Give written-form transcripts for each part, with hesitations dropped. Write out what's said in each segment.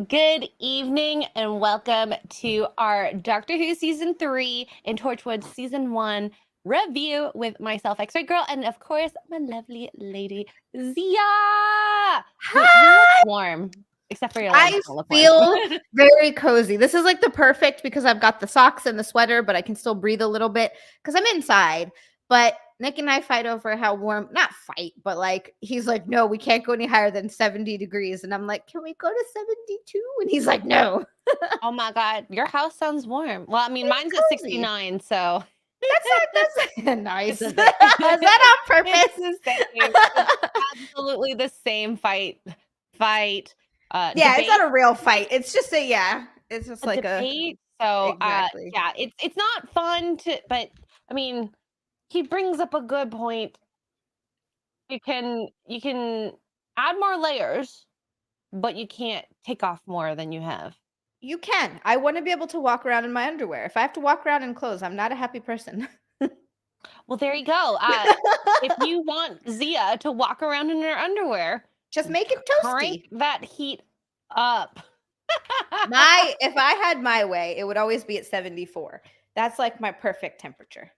Good evening and welcome to our Doctor Who Season 3 and Torchwood Season 1 review with myself, Xray Girl, and of course, my lovely lady, Zia! You look warm, except for your legs. I feel very cozy. This is like the perfect because I've got the socks and the sweater, but I can still breathe a little bit because I'm inside. But Nick and I fight over how warm, not fight, but like he's like, no, we can't go any higher than 70 degrees. And I'm like, can we go to 72? And he's like, no. Oh my God, your house sounds warm. Well, I mean, mine's cozy. at 69, so. That's nice. Is that on purpose? It's absolutely the same fight. Yeah, debate. it's not a real fight. It's just it's just like debate. So exactly. Yeah, it's not fun but I mean, he brings up a good point. You can add more layers, but you can't take off more than you have. You can. I want to be able to walk around in my underwear. If I have to walk around in clothes, I'm not a happy person. Well, there you go. If you want Zia to walk around in her underwear, just make it toasty. Crank that heat up. If I had my way, it would always be at 74. That's like my perfect temperature.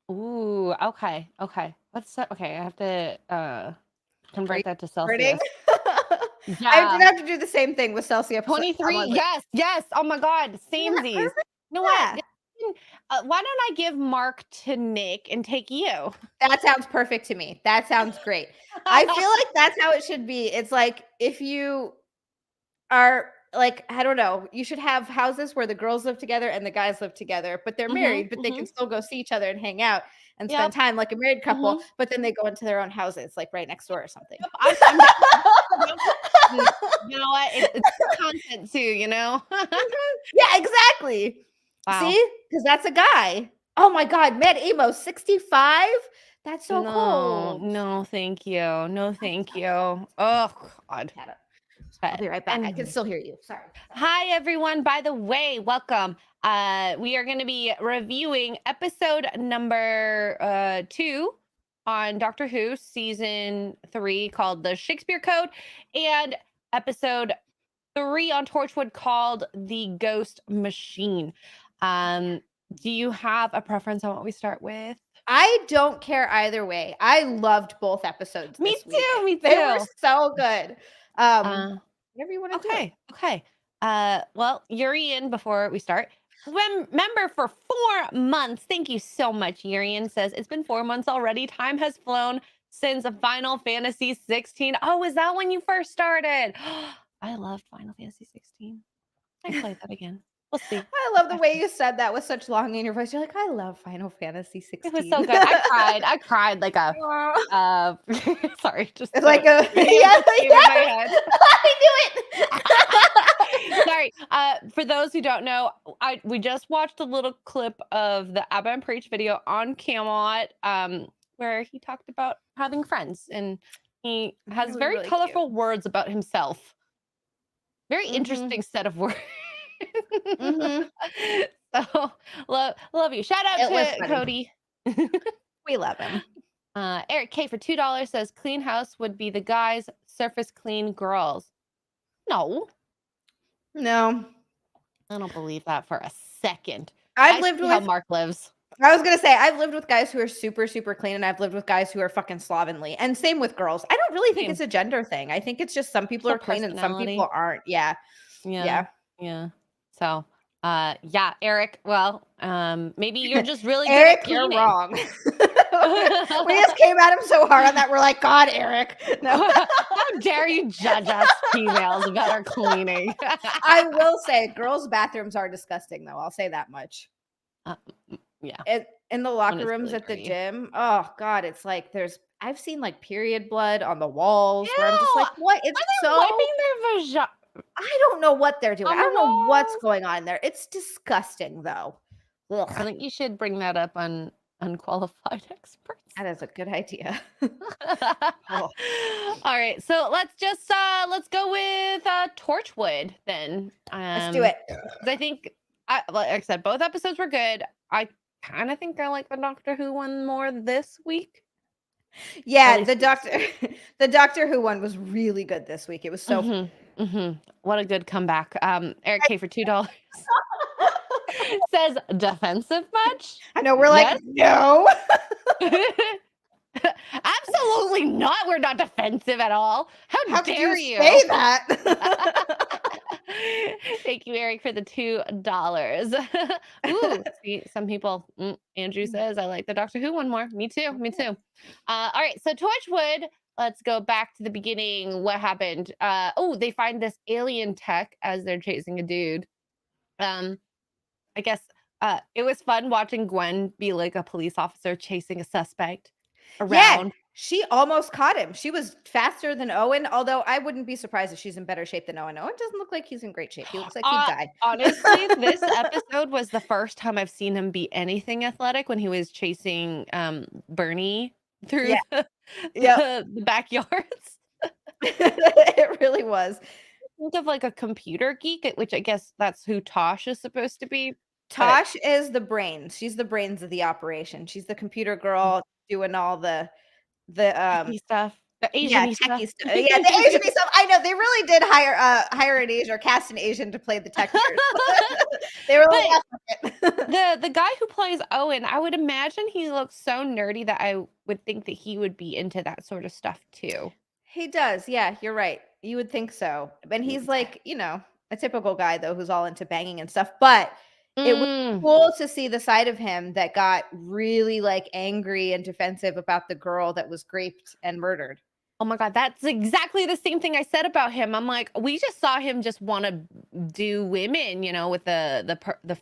Ooh, okay. Okay, I have to convert that to Celsius. Yeah. I did have to do the same thing with Celsius. 23. Yes. Oh my God, samesies. You know what? Why don't I give Mark to Nick and take you? That sounds perfect to me. That sounds great. I feel like that's how it should be. It's like if you are like, I don't know, you should have houses where the girls live together and the guys live together, but they're married, but they can still go see each other and hang out and spend time like a married couple, but then they go into their own houses, like right next door or something. You know what? It's content too, you know? Yeah, exactly. Wow. See? Because that's a guy. Oh my God, Mad Emo, 65? That's so cool. No, thank you. No, thank you. Oh, God. I'll be right back. I can still hear you. Sorry. Hi, everyone. By the way, welcome. We are going to be reviewing episode number 2 on Doctor Who Season 3 called The Shakespeare Code, and episode 3 on Torchwood called The Ghost Machine. Do you have a preference on what we start with? I don't care either way. I loved both episodes. Me too. They were so good. Whatever you want to do. Okay. Well, Urian, before we start, remember for 4 months. Thank you so much. Urian says it's been 4 months already. Time has flown since Final Fantasy 16. Oh, is that when you first started? I loved Final Fantasy 16. I played that again. We'll see. I love the way you said that with such longing in your voice. You're like, I love Final Fantasy 16. It was so good. I cried like a sorry, just like a I knew it. Sorry. For those who don't know, we just watched a little clip of the Abba and Preach video on Camelot, where he talked about having friends, and he has very really colorful words about himself. Very interesting set of words. So love you. Shout out to Cody. We love him. Eric K for $2 says clean house would be the guys, surface clean girls. No, I don't believe that for a second. I've lived with how Mark lives. I was gonna say I've lived with guys who are super clean, and I've lived with guys who are fucking slovenly, and same with girls. I don't really think it's a gender thing. I think it's just some people are clean and some people aren't. Yeah. So Eric, well, maybe you're just really good Eric, at you're wrong. We just came at him so hard on that. We're like, God, Eric. No. How dare you judge us females about our cleaning? I will say girls' bathrooms are disgusting, though. I'll say that much. In the locker rooms at the gym. Oh God, it's like I've seen like period blood on the walls. Where I'm just like, what? It's so wiping their vagina. I don't know what they're doing. I don't know what's going on in there. It's disgusting, though. Ugh. I think you should bring that up on Unqualified Experts. That is a good idea. All right, so let's go with Torchwood then. Let's do it. I think, like I said, both episodes were good. I kind of think I like the Doctor Who one more this week. Yeah, the Doctor Who one was really good this week. It was so What a good comeback. Eric K for $2 says defensive much? I know we're Yes. like, no. Absolutely not. We're not defensive at all. How How could dare you you? say that? Thank you, Eric, for the $2. Ooh, see, some people, Andrew says, I like the Doctor Who one more. Me too. Me too. All right. So, Torchwood, let's go back to the beginning. What happened? Oh, they find this alien tech as they're chasing a dude. I guess it was fun watching Gwen be like a police officer chasing a suspect Yeah, around. she almost caught him. She was faster than Owen, although I wouldn't be surprised if she's in better shape than Owen. Owen doesn't look like he's in great shape. He looks like he died. Honestly, this episode was the first time I've seen him be anything athletic when he was chasing Bernie through Yeah. the, Yep. the backyards. It really was. Think of like a computer geek, which I guess that's who Tosh is supposed to be. But Tosh is the brains. She's the brains of the operation. She's the computer girl doing all the techie stuff, the yeah, Asian-y stuff. techie stuff. Yeah, the Asian stuff. I know they really did hire an Asian or cast an Asian to play the techiers. They were like, But "Yeah, fuck it." the guy who plays Owen, I would imagine he looks so nerdy that I would think that he would be into that sort of stuff too. He does. Yeah, you're right. You would think so. And he's like, a typical guy though who's all into banging and stuff, but it was Mm. cool to see the side of him that got really like angry and defensive about the girl that was raped and murdered. Oh my God, that's exactly the same thing I said about him. I'm like, we just saw him just want to do women, with the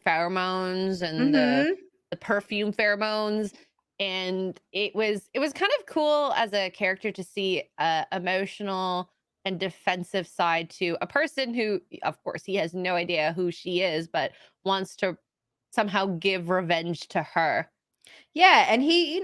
pheromones and Mhm. the perfume pheromones, and it was kind of cool as a character to see a emotional and defensive side to a person who, of course, he has no idea who she is, but wants to somehow give revenge to her. Yeah, and he,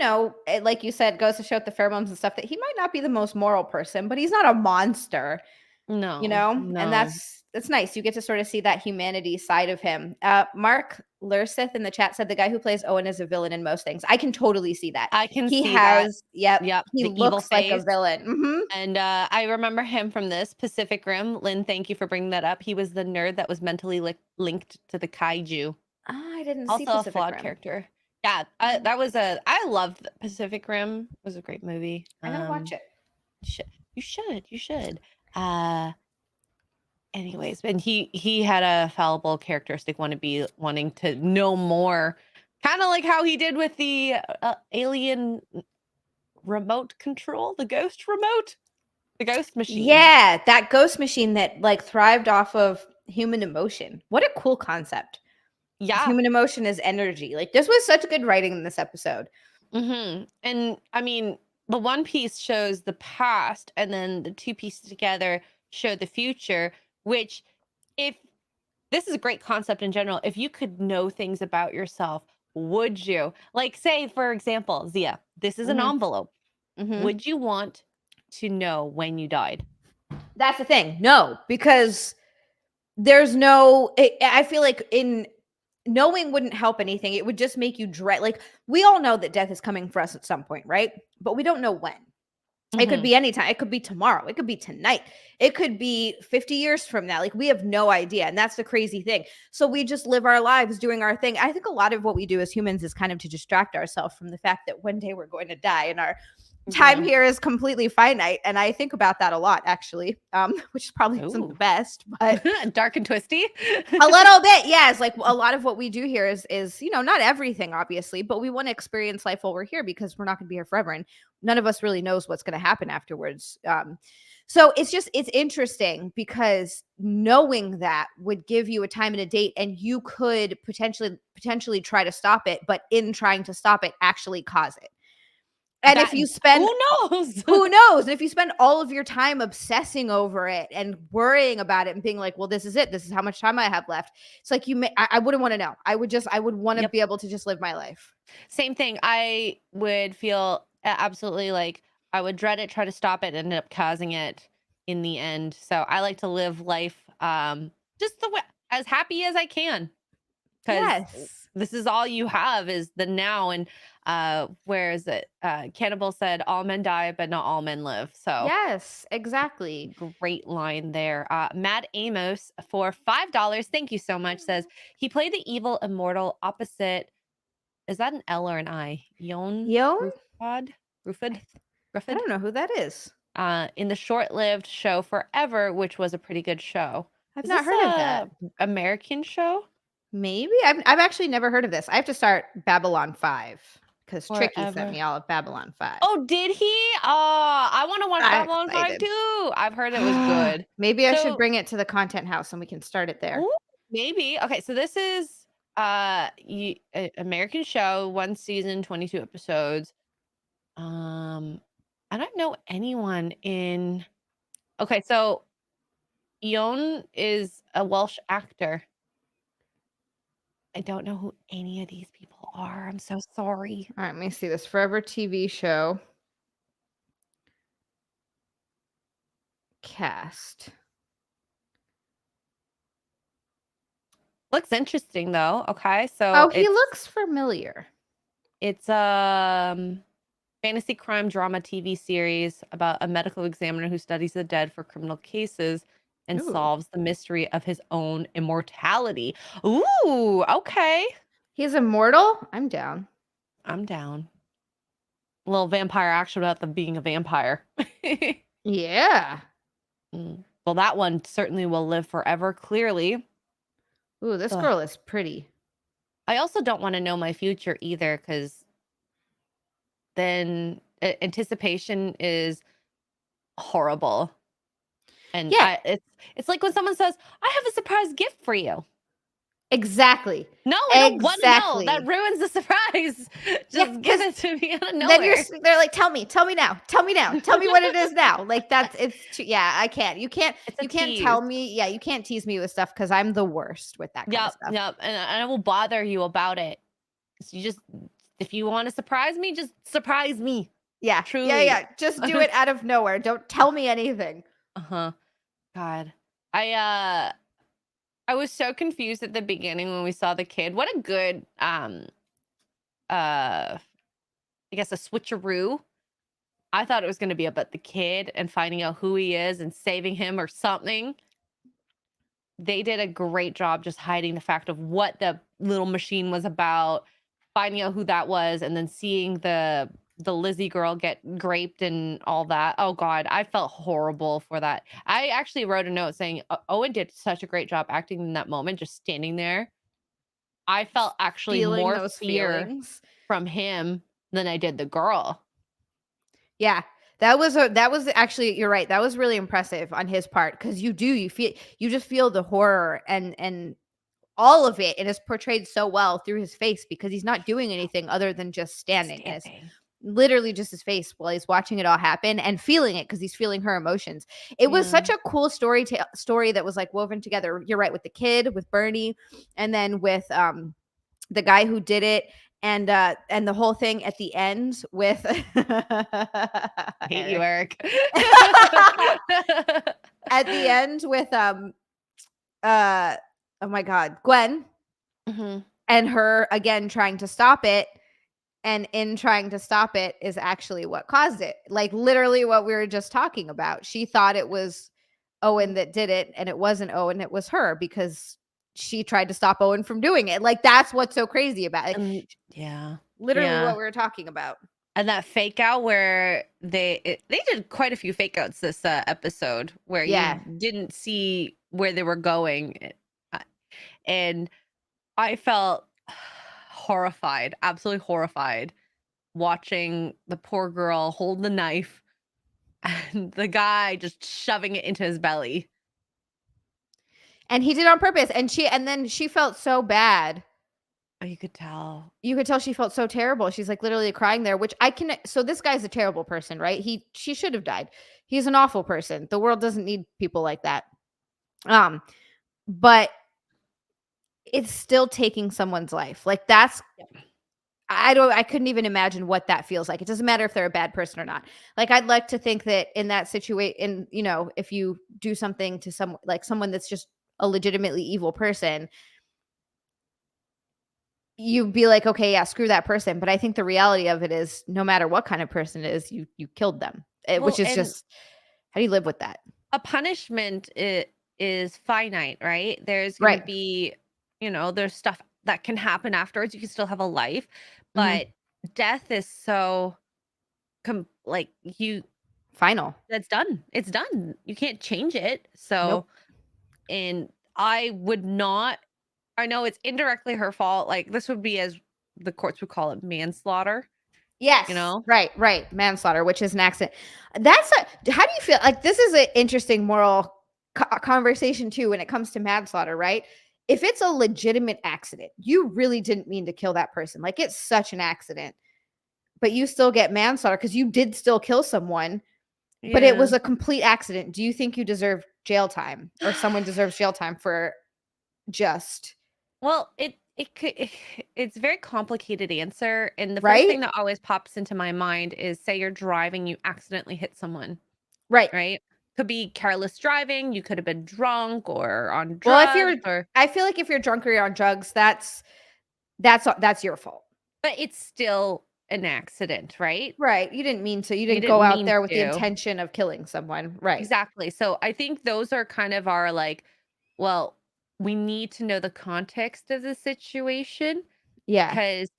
like you said, goes to show with the pheromones and stuff that he might not be the most moral person, but he's not a monster. No, And no. that's nice. You get to sort of see that humanity side of him. Mark Lurseth in the chat said the guy who plays Owen is a villain in most things. I can totally see that. I can He see that. has, yep, Yep, he the evil looks like a face. villain. And I remember him from this Pacific Rim. Lynn, thank you for bringing that up. He was the nerd that was mentally linked to the kaiju. I didn't see Also a Pacific flawed Rim. character. Yeah, I loved Pacific Rim. It was a great movie. I gotta watch it. You should. Uh, anyways, and he had a fallible characteristic, wanting to know more, kind of like how he did with the alien remote control, the ghost remote, the ghost machine. Yeah, that ghost machine that like thrived off of human emotion. What a cool concept. Yeah. Human emotion is energy. Like this was such good writing in this episode. And I mean, the one piece shows the past, and then the two pieces together show the future, which, if this is a great concept in general, if you could know things about yourself, would you? Like, say, for example, Zia, this is an Mhm. envelope. Mhm. Would you want to know when you died? That's the thing. No, because there's I feel like in knowing wouldn't help anything. It would just make you dread. Like we all know that death is coming for us at some point, right? But we don't know when. It could Mhm. be anytime. It could be tomorrow. It could be tonight. It could be 50 years from now. Like we have no idea. And that's the crazy thing. So we just live our lives doing our thing. I think a lot of what we do as humans is kind of to distract ourselves from the fact that one day we're going to die and our time Yeah. here is completely finite. And I think about that a lot, actually, which probably isn't the Ooh. best, but Dark and twisty. a little bit, yes. Like a lot of what we do here is not everything, obviously, but we want to experience life while we're here because we're not going to be here forever, and none of us really knows what's going to happen afterwards. So it's interesting because knowing that would give you a time and a date, and you could potentially try to stop it, but in trying to stop it, actually cause it. And if you spend Who knows? who knows? And if you spend all of your time obsessing over it and worrying about it and being like, well, this is it. This is how much time I have left. It's like I wouldn't want to know. I would want to Yep. be able to just live my life. Same thing. I would feel absolutely like I would dread it, try to stop it, and end up causing it in the end. So I like to live life just the way, as happy as I can. because Yes. this is all you have is the now. And where is it? Cannibal said, "All men die, but not all men live." So Yes, exactly. great line there. Matt Amos for $5. Thank you so much. Says he played the evil immortal opposite. Is that an L or an I? Yon Yon? Rufad? Rufid? I Rufid? don't know who that is. In the short-lived show Forever, which was a pretty good show. I've Is not this heard of a that. American show? Maybe I've actually never heard of this. I have to start Babylon 5 because Tricky sent Forever. me all of Babylon 5. Oh, did he? I want to watch I'm Babylon 5 excited. too. I've heard it was good. Maybe I should So, bring it to the content house and we can start it there. ooh, maybe. Okay, so this is American show, one season, 22 episodes. I don't know anyone in. Okay, so Yon is a Welsh actor. I don't know who any of these people are. I'm so sorry. All right, let me see this Forever TV show cast. Looks interesting though. Okay, so Oh, he looks familiar. it's fantasy crime drama TV series about a medical examiner who studies the dead for criminal cases and Ooh. solves the mystery of his own immortality. Ooh, okay. He's immortal? I'm down. I'm down. A little vampire action without them being a vampire. Yeah. Well, that one certainly will live forever, clearly. Ooh, this Ugh. girl is pretty. I also don't want to know my future either, because then anticipation is horrible. And Yeah. it's like when someone says, "I have a surprise gift for you." Exactly. No, I don't want to know. Exactly. That ruins the surprise. Yeah, Just give it to me out of then nowhere. they're like, tell me now, tell me what it is now. Like yeah, I can't. You can't It's a you can't tease. tell me. Yeah, you can't tease me with stuff because I'm the worst with that kind of Yep, stuff. yep. And I will bother you about it. So you just, if you want to surprise me, just surprise me. Yeah, Truly. yeah. Just do it out of nowhere. Don't tell me anything. Uh-huh. God. I was so confused at the beginning when we saw the kid. What a good I guess a switcheroo. I thought it was going to be about the kid and finding out who he is and saving him or something. They did a great job just hiding the fact of what the little machine was about, finding out who that was, and then seeing the Lizzie girl get graped and all that. Oh God, I felt horrible for that. I actually wrote a note saying Owen did such a great job acting in that moment, just standing there. I felt actually Feeling more those fear feelings from him than I did the girl. Yeah. That was actually, you're right. That was really impressive on his part because you just feel the horror and all of it, and it's portrayed so well through his face because he's not doing anything other than just standing. And it's literally just his face while he's watching it all happen and feeling it because he's feeling her emotions. It was such a cool story that was like woven together. You're right, with the kid, with Bernie, and then with the guy who did it, and the whole thing at the end with Hate you, Eric. at the end with oh my God, Gwen, and her again trying to stop it. And in trying to stop it is actually what caused it. Like literally what we were just talking about. She thought it was Owen that did it, and it wasn't Owen, it was her because she tried to stop Owen from doing it. Like that's what's so crazy about it. Yeah. Literally what we were talking about. And that fake out where they did quite a few fake outs this episode where you didn't see where they were going. And I felt horrified, absolutely horrified, watching the poor girl hold the knife and the guy just shoving it into his belly. And he did on purpose. And then she felt so bad. Oh, you could tell. You could tell she felt so terrible. She's like literally crying there, which so this guy's a terrible person, right? She should have died. He's an awful person. The world doesn't need people like that. But it's still taking someone's life. Like that's, I couldn't even imagine what that feels like. It doesn't matter if they're a bad person or not. Like I'd like to think that in that situation, if you do something to someone that's just a legitimately evil person, you'd be like, okay, yeah, screw that person. But I think the reality of it is, no matter what kind of person it is, you killed them, Well, which is and just, how do you live with that? a punishment is finite, right? There's going to Right. be, there's stuff that can happen afterwards. You can still have a life, Hmm. but death is so like you Final. that's done. It's done. You can't change it. So, Nope. and I would not, I know it's indirectly her fault. Like this would be, as the courts would call it, manslaughter, you Yes. know? Right. Right. Manslaughter, which is an accident. How do you feel? Like, this is an interesting moral conversation too when it comes to manslaughter, right? If it's a legitimate accident, you really didn't mean to kill that person. Like, it's such an accident, but you still get manslaughter because you did still kill someone, but it Yeah. was a complete accident. Do you think you deserve jail time, or someone deserves jail time for just, Well, it could it's a very complicated answer, and the first right? thing that always pops into my mind is, say you're driving, you accidentally hit someone, Right. right? Could be careless driving, you could have been drunk or on Well, if drugs, you're or I feel like if you're drunk or you're on drugs, that's your fault. but it's still an accident, right? Right, you didn't mean to. You You didn't go didn't out mean there with the to. intention of killing someone. Right. Exactly. So I think those are kind of our like, well, we need to know the context of the situation, Yeah. because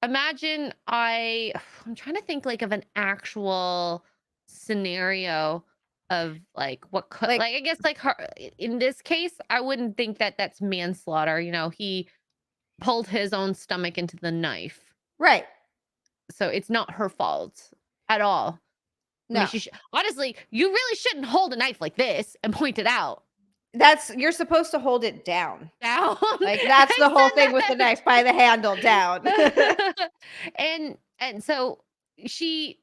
imagine I'm trying to think like of an actual scenario of like what could, Like, like, I guess like her in this case, I wouldn't think that that's manslaughter. He pulled his own stomach into the knife. right. So it's not her fault at all. I mean, No. honestly, you really shouldn't hold a knife like this and point it out. You're supposed to hold it down. Down. Like, that's the whole thing I with the said knife, by the handle down. that. And so she,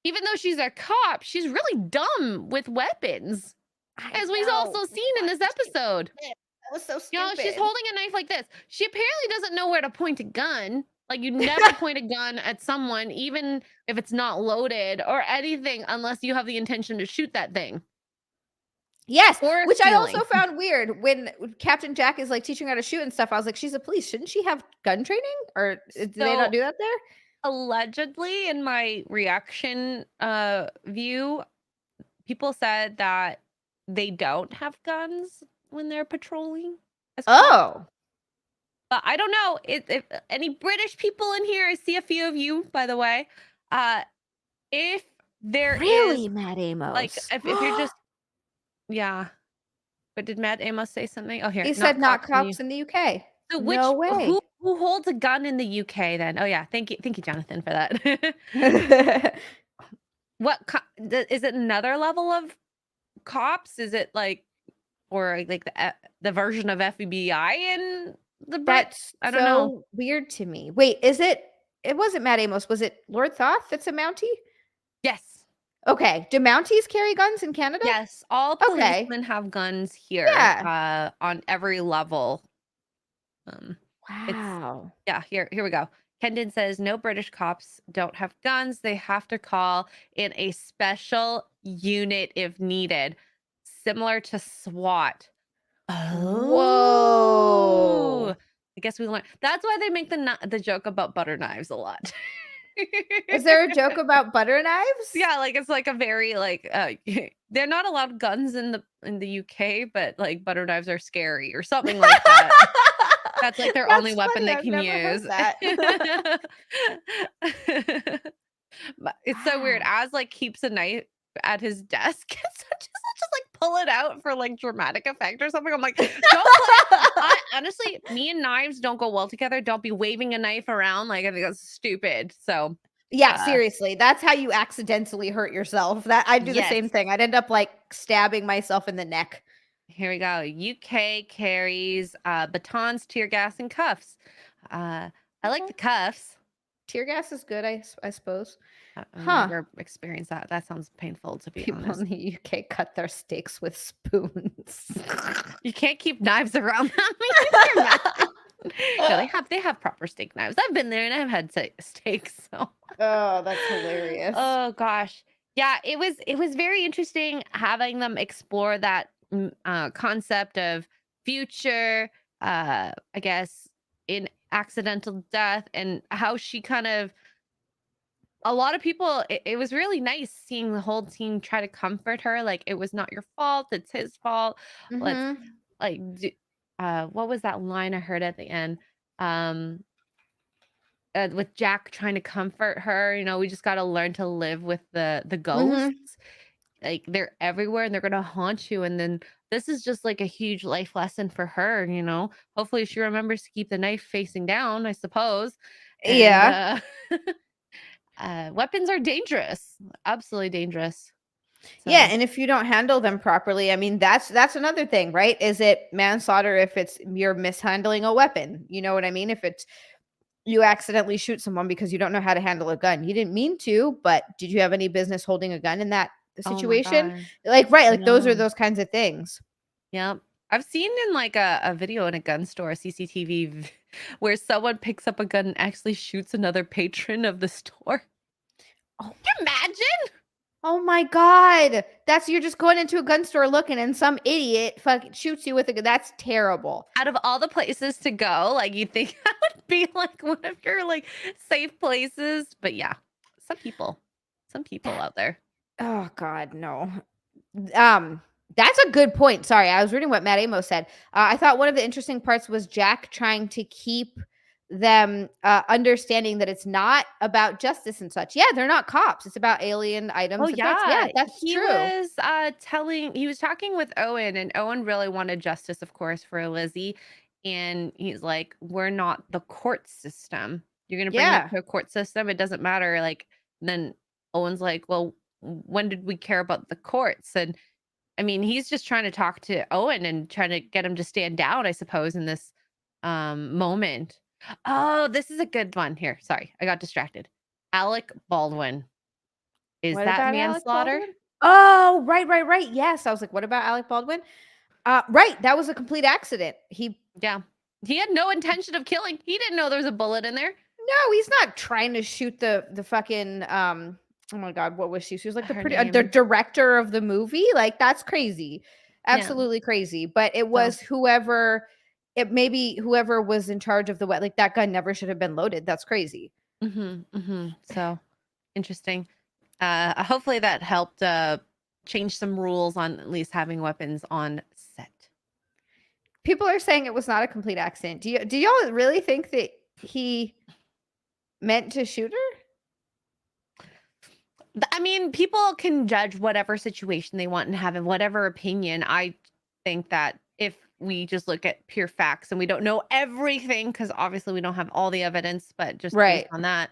even though she's a cop, she's really dumb with weapons, I as we've know. also seen in Why this did she do episode. that? That was so She's stupid. holding a knife like this. She apparently doesn't know where to point a gun. Like, you never point a gun at someone, even if it's not loaded or anything, unless you have the intention to shoot that thing Yes, or which I also stealing. found weird when Captain Jack is, like, teaching her how to shoot and stuff. I was like, "She's a police. Shouldn't she have gun training?" Or, do they not So do that there? allegedly, in my reaction view, people said that they don't have guns when they're patrolling as cops. Oh, But I don't know if any British people in here, I see a few of you, by the way. Uh, if there is really, Matt like, Amos? if you're just, yeah. But did Matt Amos say something? Oh, here, He said not not cops in you. cops in the UK. So No way. who holds a gun in the UK then? Oh yeah, thank you, Jonathan, for that. Is it another level of cops? Is it like, or like the version of FBI in the Brits? That's I don't know. so weird to me. Wait, it wasn't Matt Amos, was it Lord Thoth that's a Mountie? Yes. Okay. Do Mounties carry guns in Canada? Yes, all Okay. policemen have guns here, Yeah. on every level. Um, it's Wow. Yeah, here we go. Kendon says no British cops don't have guns. They have to call in a special unit if needed, similar to SWAT. Oh, Whoa. I guess we learned. That's why they make the joke about butter knives a lot. Is there a joke about butter knives? Yeah, like it's like a very like they're not allowed guns in the UK, but like butter knives are scary or something like that. That's like their only That's weapon funny, they I've can never heard use. that. But it's so weird. Wow. Az like keeps a knife at his desk. So just like pull it out for like dramatic effect or something. I'm like, don't honestly, me and knives don't go well together. Don't be waving a knife around. Like, I think that's stupid. So Yeah, uh seriously, that's how you accidentally hurt yourself. That I'd do the yes. same thing. I'd end up, like, stabbing myself in the neck. Here we go. UK carries batons, tear gas, and cuffs. I like Okay. the cuffs. Tear gas is good, I suppose. I've Huh. never experienced that. That sounds painful, to be People honest. in the UK cut their steaks with spoons. You can't keep knives around them. They're massive. No, they have proper steak knives. I've been there and I've had steaks. So, Oh, that's hilarious. oh gosh, yeah, it was very interesting having them explore that concept of future. I guess in accidental death, and how she kind of, a lot of people, it was really nice seeing the whole team try to comfort her, like, it was not your fault, it's his fault. Let's Mhm. like what was that line I heard at the end? Um with Jack trying to comfort her, we just got to learn to live with the Mhm. ghosts. Like, they're everywhere and they're going to haunt you, and then this is just like a huge life lesson for her. Hopefully she remembers to keep the knife facing down, I suppose. And Yeah. weapons are dangerous, absolutely dangerous. Yeah, So, and if you don't handle them properly, I mean, that's another thing, right? Is it manslaughter if it's you're mishandling a weapon? You know what I mean? If it's you accidentally shoot someone because you don't know how to handle a gun. You didn't mean to, but did you have any business holding a gun in that oh my situation? god, Like, right, like those are no. those kinds of things. Yep. I've seen in like a video in a gun store, CCTV, where someone picks up a gun and actually shoots another patron of the store. Oh Can you imagine? Oh my god. That's you're just going into a gun store looking and some idiot fucking shoots you with a gun. That's terrible. Out of all the places to go, like, you think that would be like one of your like safe places. But yeah, some people That out there. oh god, no. Um, that's a good point. Sorry, I was reading what Matt Amos said. I thought one of the interesting parts was Jack trying to keep them understanding that it's not about justice and such. Yeah, they're not cops. It's about alien Oh items. Yeah, yeah, that's true. he was talking with Owen, and Owen really wanted justice, of course, for Lizzie. And he's like, "We're not the court system. You're gonna bring me Yeah. to a court system. It doesn't matter." Like, then Owen's like, "Well, when did we care about the courts?" And I mean, he's just trying to talk to Owen and trying to get him to stand down, I suppose, in this moment. Oh, this is a good one here. Sorry, I got distracted. Alec Baldwin. Is What that about Alec manslaughter? Baldwin? Oh, right, right, right. Yes. I was like, what about Alec Baldwin? Right. That was a complete accident. Yeah. He had no intention of killing. He didn't know there was a bullet in there. No, he's not trying to shoot the fucking oh my god, what was she? She was like Her the name. director of the movie. Like that's crazy. Yeah. Absolutely crazy. But it So, was whoever it maybe whoever was in charge of the wet like that gun never should have been loaded. That's crazy. so interesting. Hopefully that helped change some rules on at least having weapons on set. People are saying it was not a complete accident. Do y'all really think that he meant to shoot her? I mean, people can judge whatever situation they want and have whatever opinion. I think that if we just look at pure facts and we don't know everything, because obviously we don't have all the evidence, but just based Right. on that.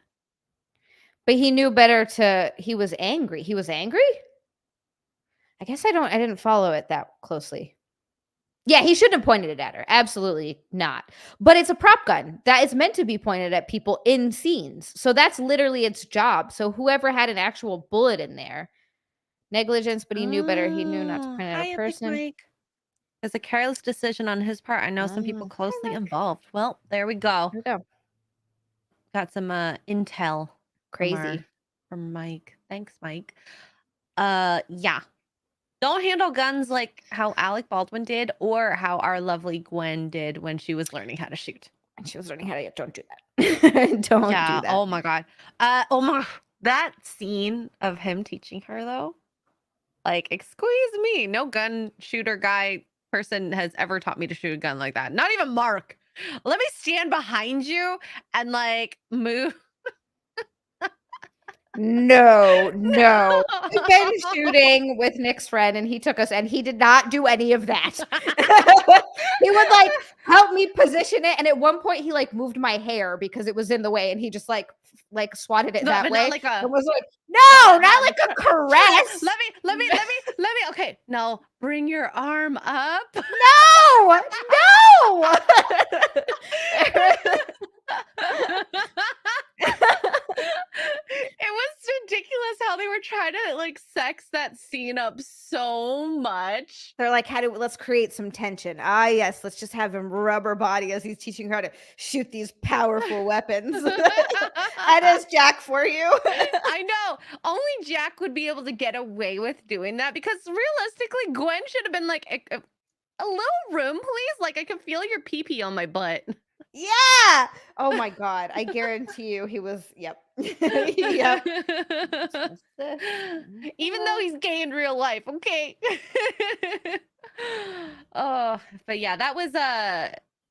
But he knew better to he was angry. He was angry? I didn't follow it that closely. Yeah, he shouldn't have pointed it at her. Absolutely not. But it's a prop gun that is meant to be pointed at people in scenes. So that's literally its job. So whoever had an actual bullet in there, negligence, but he knew better. He knew not to Oh, point at a hi, Epic person. Mike. It's a careless decision on his part. I know some people Hi, closely Mike. involved. Well, there we go. Here we go. Got some intel from Crazy. Mike. Thanks, Mike. Yeah. Don't handle guns like how Alec Baldwin did or how our lovely Gwen did when she was learning how to shoot. And she was learning how to don't do that. Don't do Yeah. that. Oh my god. Oh my, that scene of him teaching her though. Like, excuse me, no gun shooter guy person has ever taught me to shoot a gun like that. Not even Mark. Let me stand behind you and like move. No, no. We've been shooting with Nick's friend, and he took us, and he did not do any of that. He would like help me position it, and at one point, he like moved my hair because it was in the way, and he just like swatted it No, that but not way. like a And was like, not no, a not like a caress. let me. Okay, no, bring your arm up. No, no. It was ridiculous how they were trying to like sex that scene up so much. They're like, let's create some tension. Ah, yes, let's just have him rubber body as he's teaching her how to shoot these powerful weapons. That is Jack for you. I know. Only Jack would be able to get away with doing that because realistically, Gwen should have been like, a little room, please. Like, I can feel your pee pee on my butt. Yeah. Oh my god. I guarantee you he was yep. Yep. Just this. Even though he's gay in real life, okay? Oh, but yeah, that was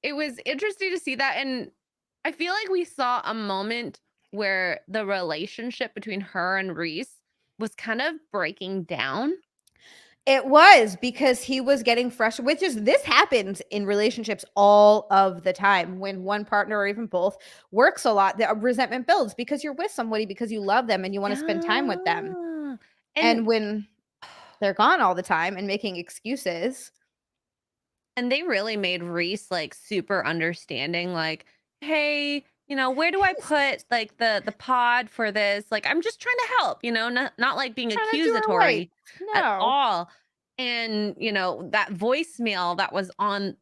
it was interesting to see that, and I feel like we saw a moment where the relationship between her and Reese was kind of breaking down. It was because he was getting frustrated, which is this happens in relationships all of the time when one partner or even both works a lot. The resentment builds because you're with somebody because you love them and you want to spend time with them. Yeah. And And when they're gone all the time and making excuses. and they really made Reese like super understanding, like, hey, where do I put like the pod for this? Like, I'm just trying to help, not like being Trying to do her right. accusatory at No. all. And that voicemail that was on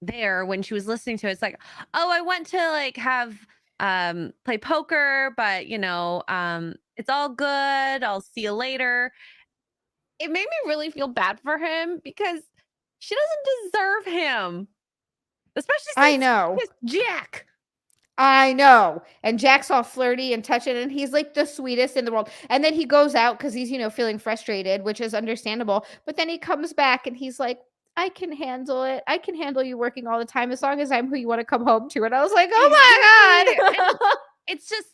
there when she was listening to it, it's like, oh, I went to like have play poker, but it's all good. I'll see you later. It made me really feel bad for him because she doesn't deserve him, especially I since know. he kissed Jack. I know. And Jack's all flirty and touching, and he's like the sweetest in the world. And then he goes out because he's, feeling frustrated, which is understandable. But then he comes back and he's like, I can handle it. I can handle you working all the time as long as I'm who you want to come home to. And I was like, Exactly. oh And my God. it's just,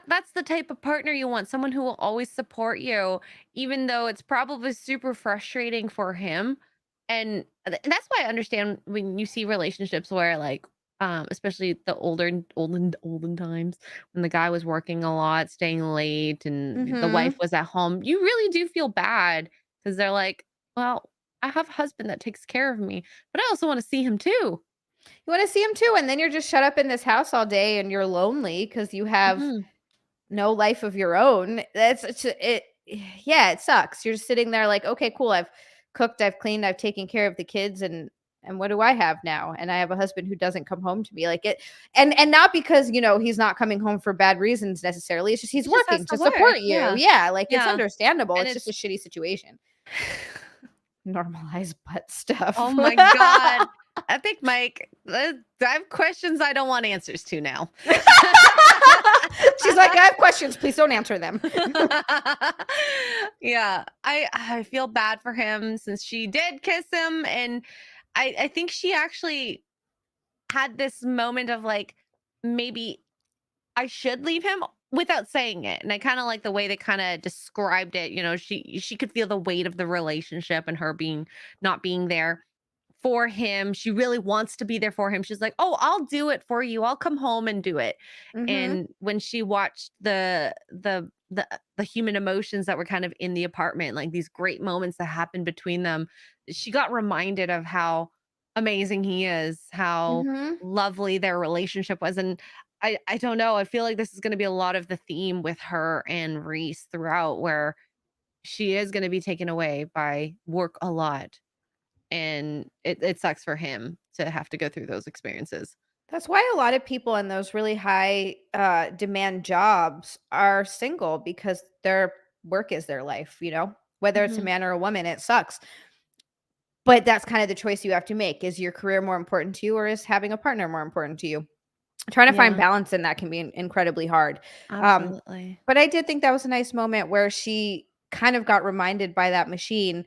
that's the type of partner you want, someone who will always support you, even though it's probably super frustrating for him. And that's why I understand when you see relationships where like especially the olden times when the guy was working a lot, staying late, and the wife hmm was at home, you really do feel bad because they're like, well, I have a husband that takes care of me, but I also want to see him too. You want to see him too. And then you're just shut up in this house all day and you're lonely because you have Mhm. no life of your own. It yeah, it sucks. You're just sitting there like, "Okay, cool. I've cooked, I've cleaned, I've taken care of the kids and what do I have now? And I have a husband who doesn't come home to me." Like it and not because, he's not coming home for bad reasons necessarily. It's just he's He just has working to to work. support you. Yeah. Yeah, like it's Yeah. understandable. And It's just a it's shitty situation. Normalize butt oh stuff. my god. Epic Mike. I have questions I don't want answers to now. She's like, "I have questions. Please don't answer them." Yeah. I feel bad for him since she did kiss him, and I think she actually had this moment of like, maybe I should leave him without saying it. And I kind of like the way they kind of described it. She could feel the weight of the relationship and her being not being there for him. She really wants to be there for him. She's like, "Oh, I'll do it for you. I'll come home and do it." Mhm. And when she watched the human emotions that were kind of in the apartment, like these great moments that happened between them, she got reminded of how amazing he is, how Mhm. lovely their relationship was. And I don't know, I feel like this is going to be a lot of the theme with her and Reese throughout, where she is going to be taken away by work a lot, and it sucks for him to have to go through those experiences. That's why a lot of people in those really high demand jobs are single because their work is their life. Whether it's a Mhm. man or a woman, it sucks. But that's kind of the choice you have to make. Is your career more important to you or is having a partner more important to you? Trying to find Yeah, balance in that can be incredibly hard. Um, absolutely. but I did think that was a nice moment where she kind of got reminded by that machine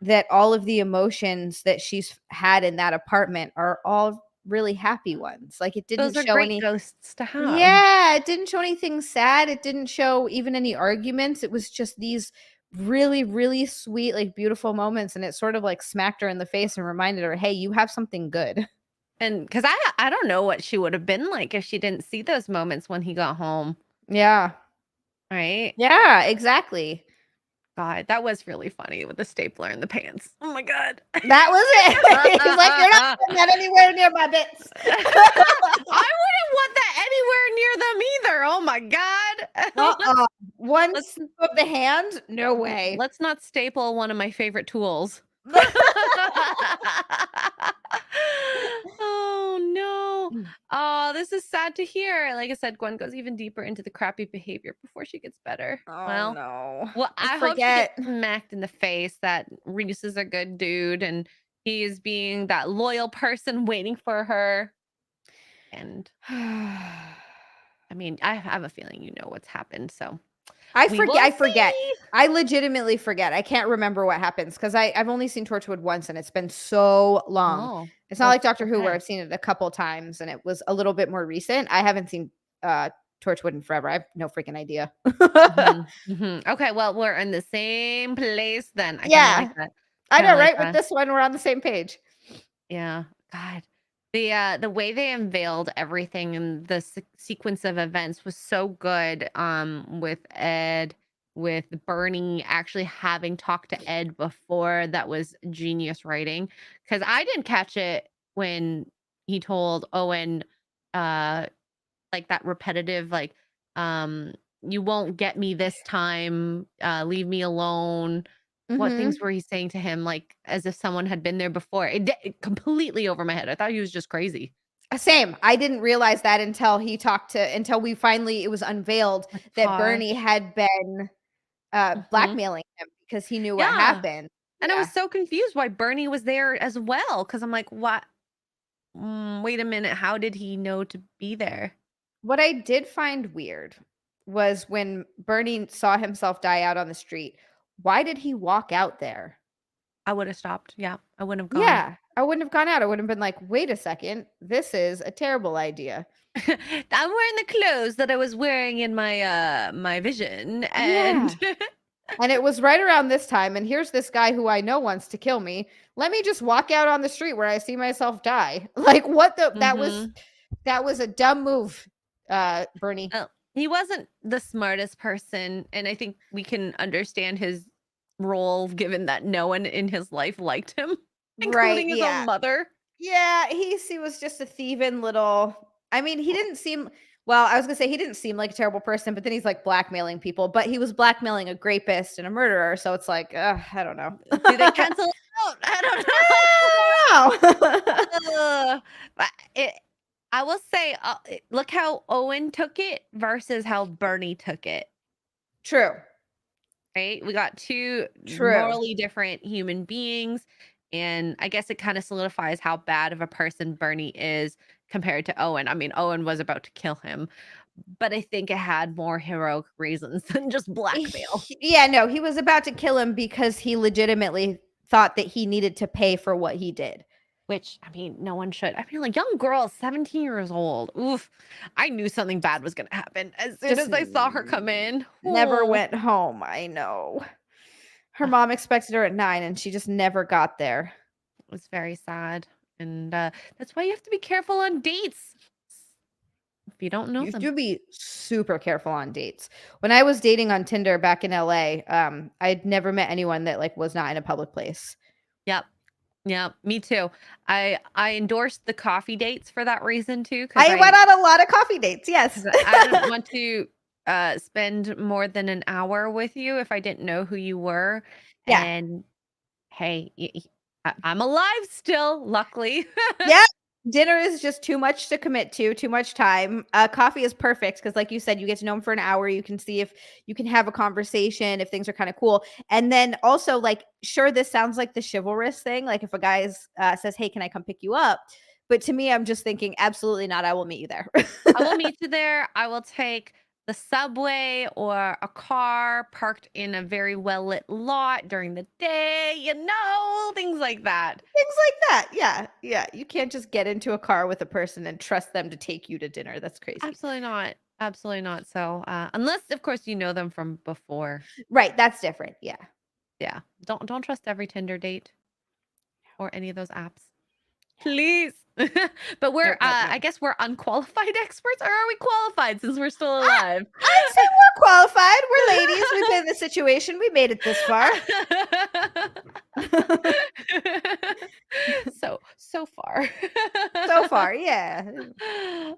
that all of the emotions that she's had in that apartment are all really happy ones. Like, it didn't Those are show great any. ghosts to have. Yeah, it didn't show anything sad, it didn't show even any arguments, it was just these really, really sweet, like, beautiful moments, and it sort of, like, smacked her in the face and reminded her, "Hey, you have something good." And because I don't know what she would have been like if she didn't see those moments when he got home, Yeah. right? Yeah, exactly. God, that was really funny with the stapler in the pants. Oh my god. That was it. He's like, "You're not putting that anywhere near my bits." I wouldn't want that anywhere near them either. Oh my god. Uh-uh. One let's slip of the hand? No way. let's not staple one of my favorite tools. Oh no. Oh, this is sad to hear. Like I said, Gwen goes even deeper into the crappy behavior before she gets better. Oh, Well, no. I I hope she gets forget. smacked in the face that Reese is a good dude, and He is being that loyal person waiting for her. And I mean, I have a feeling you know what's happened. So we will I forget. see. I legitimately forget. I can't remember what happens because I've only seen Torchwood once and it's been so long. Oh, It's not like that's Doctor Who where okay. I've seen it a couple times and it was a little bit more recent. I haven't seen Torchwood in forever. I have no freaking idea. Okay, well, we're in the same place then. I kind of like Yeah. that. I Kind know, of like right? With that. this one, we're on the same page. Yeah. God. The way they unveiled everything and the sequence of events was so good. With Ed, with Bernie actually having talked to Ed before, that was genius writing. Because I didn't catch it when he told Owen, uh, like that repetitive, like, um, "You won't get me this time, leave me alone." What things Mhm. were he saying to him, like, as if someone had been there before? It completely over my head. I thought he was just crazy. Same. I didn't realize that until we finally it was unveiled Like, that pause. Bernie had been Mhm. blackmailing him because he knew what Yeah, happened. and I was Yeah. so confused why Bernie was there as well. Because 'cause I'm like, "What? Wait a minute, how did he know to be there?" What I did find weird was when Bernie saw himself die out on the street. Why did he walk out there? I would've stopped. Yeah, I wouldn't have gone. Yeah, I wouldn't have gone out. I would have been like, "Wait a second, this is a terrible idea." I'm wearing the clothes that I was wearing in my vision, and Yeah. And it was right around this time, and here's this guy who I know wants to kill me. Let me just walk out on the street where I see myself die. Like, what the Mhm. that was a dumb move, Bernie. Oh, he wasn't the smartest person, and I think we can understand his role given that no one in his life liked him, Right, including his own yeah. mother. Yeah, he was just a thieving little I mean, he didn't seem well, I was gonna say he didn't seem like a terrible person, but then he's, like, blackmailing people, but he was blackmailing a rapist and a murderer, so it's like, ugh, I don't know. Do they cancel it out? I don't I don't know. know. But I will say, look how Owen took it versus how Bernie took it. True, Right? We got two true. morally different human beings. And I guess it kind of solidifies how bad of a person Bernie is compared to Owen. I mean, Owen was about to kill him, but I think it had more heroic reasons than just blackmail, Yeah, no, he was about to kill him because he legitimately thought that he needed to pay for what he did. which I mean, no one should. I mean, like young girl, 17 years old. Oof. I knew something bad was going to happen as soon Just as I saw her come in. never Oh, went home, I know. Her mom expected her at 9 and she just never got there. it was very sad. And that's why you have to be careful on dates if you don't know You have them. to be super careful on dates. When I was dating on Tinder back in LA, I'd never met anyone that, like, was not in a public place. Yep. Yeah, me too. I endorsed the coffee dates for that reason too, because I I went on a lot of coffee dates, yes. because I didn't want to spend more than an hour with you if I didn't know who you were. Yeah. And hey, I'm alive still, luckily. Yeah, dinner is just too much to commit to, too much time. Coffee is perfect because, like you said, you get to know them for an hour. You can see if you can have a conversation, if things are kind of cool. And then also, like, sure, this sounds like the chivalrous thing. Like, if a guy says, "Hey, can I come pick you up?" But to me, I'm just thinking, absolutely not. I will meet you there. I will meet you there. I will take the subway or a car parked in a very well lit lot during the day, things like that. Things like that. Yeah, yeah. You can't just get into a car with a person and trust them to take you to dinner. That's crazy. Absolutely not. Absolutely not. So, unless of course you know them from before. Right. That's different. Yeah. Yeah. Don't trust every Tinder date or any of those apps. Please. But we're Nope. Nope. Nope. I guess we're unqualified experts, or are we qualified since we're still I alive? I'd say we're qualified. We're ladies. We've been in the situation. We made it this far. So far. So far, yeah.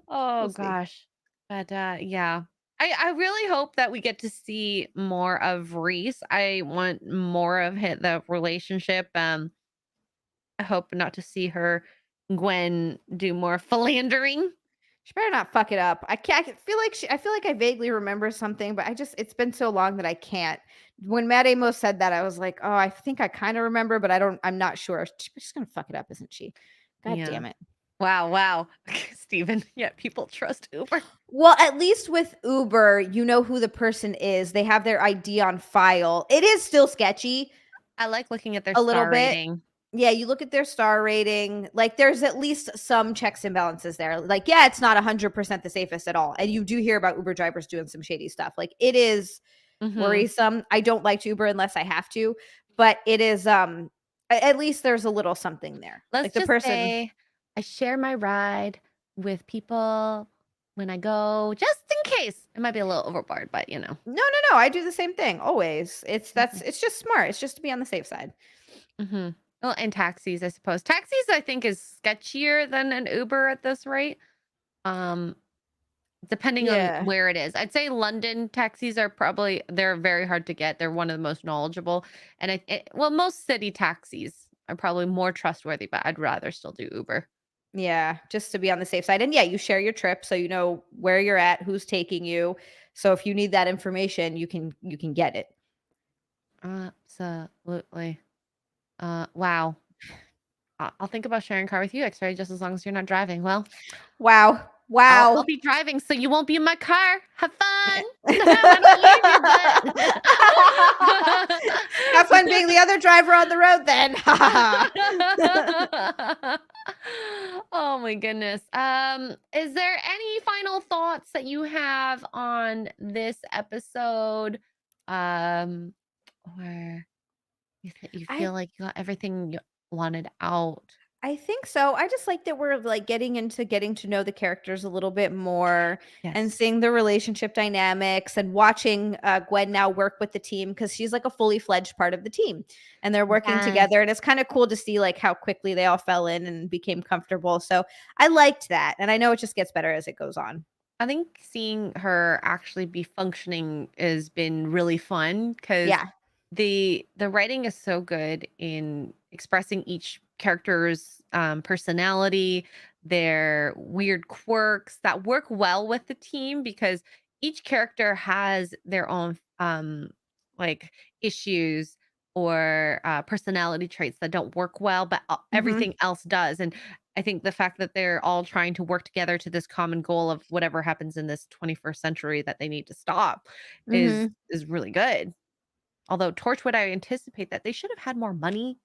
Oh We'll see. gosh. But yeah. I really hope that we get to see more of Reese. I want more of the relationship. I hope not to see her Gwen do more philandering. She better not fuck it up. I can't. I feel like I vaguely remember something, but it's been so long that I can't. When Matt Amos said that, I was like, oh, I think I kind of remember, but I'm not sure. She's just gonna fuck it up, isn't she? God Yeah. damn it. Wow. Steven, yeah, people trust Uber. Well, at least with Uber, you know who the person is. They have their ID on file. It is still sketchy I like looking at their a little star bit. rating. Yeah, you look at their star rating, like there's at least some checks and balances there. Like, yeah, it's not 100% the safest at all. And you do hear about Uber drivers doing some shady stuff. Like, it is worrisome. I don't like to Uber unless I have to, but it is at least there's a little something there. Let's Like the just person say I share my ride with people when I go, just in case. It might be a little overboard, but you know. No, I do the same thing always. It's just smart. It's just to be on the safe side. Well, and taxis, I suppose. Taxis, I think, is sketchier than an Uber at this rate. Depending on Yeah. where it is. I'd say London taxis are they're very hard to get. They're one of the most knowledgeable. And most city taxis are probably more trustworthy, but I'd rather still do Uber. Yeah, just to be on the safe side. And yeah, you share your trip so you know where you're at, who's taking you. So if you need that information, you can get it. Absolutely. Wow. I'll think about sharing a car with you, Xray, just as long as you're not driving. Well, Wow. I'll be driving, so you won't be in my car. Have fun. Have fun being the other driver on the road then. Oh my goodness. Is there any final thoughts that you have on this episode? Or you feel like you got everything you wanted out? I think so. I just like that we're like getting to know the characters a little bit more and Yes. seeing the relationship dynamics and watching Gwen now work with the team because she's like a fully fledged part of the team and they're working Yes. together. And it's kind of cool to see like how quickly they all fell in and became comfortable. So I liked that. And I know it just gets better as it goes on. I think seeing her actually be functioning has been really fun because Yeah. the writing is so good in expressing each character's personality, their weird quirks that work well with the team because each character has their own like issues or personality traits that don't work well, but everything else does. And I think the fact that they're all trying to work together to this common goal of whatever happens in this 21st century that they need to stop is really good. Although Torchwood, I anticipate that they should have had more money,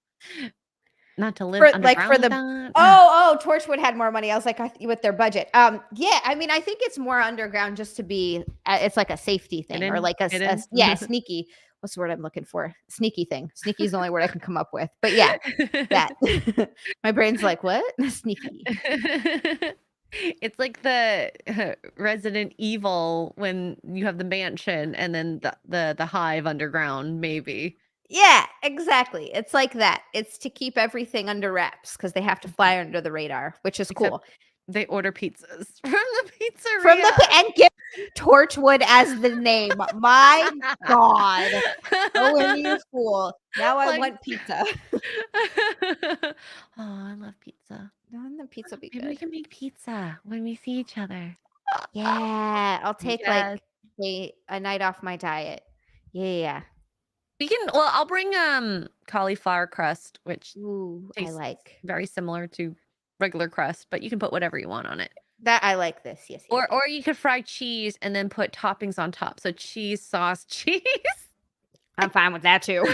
not to live For underground the like that. Torchwood had more money. I was like, with their budget. Yeah, I mean, I think it's more underground just to be. It's like a safety thing or like a Hidden. sneaky. What's the word I'm looking for? Sneaky thing. Sneaky is the only word I can come up with. But yeah, that. My brain's like, what? Sneaky. It's like the Resident Evil when you have the mansion and then the hive underground, maybe. Yeah, exactly. It's like that. It's to keep everything under wraps because they have to fly under the radar, which is Except cool. they order pizzas from the pizzeria. And give Torchwood as the name. My God. Oh, and you fool. Now I want pizza. Oh, I love pizza. The pizza be Maybe we good. can make pizza when we see each other. Yeah, I'll take Yes. like a night off my diet. Yeah. I'll bring cauliflower crust, which Ooh, I tastes like very similar to regular crust, but you can put whatever you want on it. that. I like this. Yes. Or you could fry cheese and then put toppings on top. So cheese, sauce, cheese. I'm fine with that too.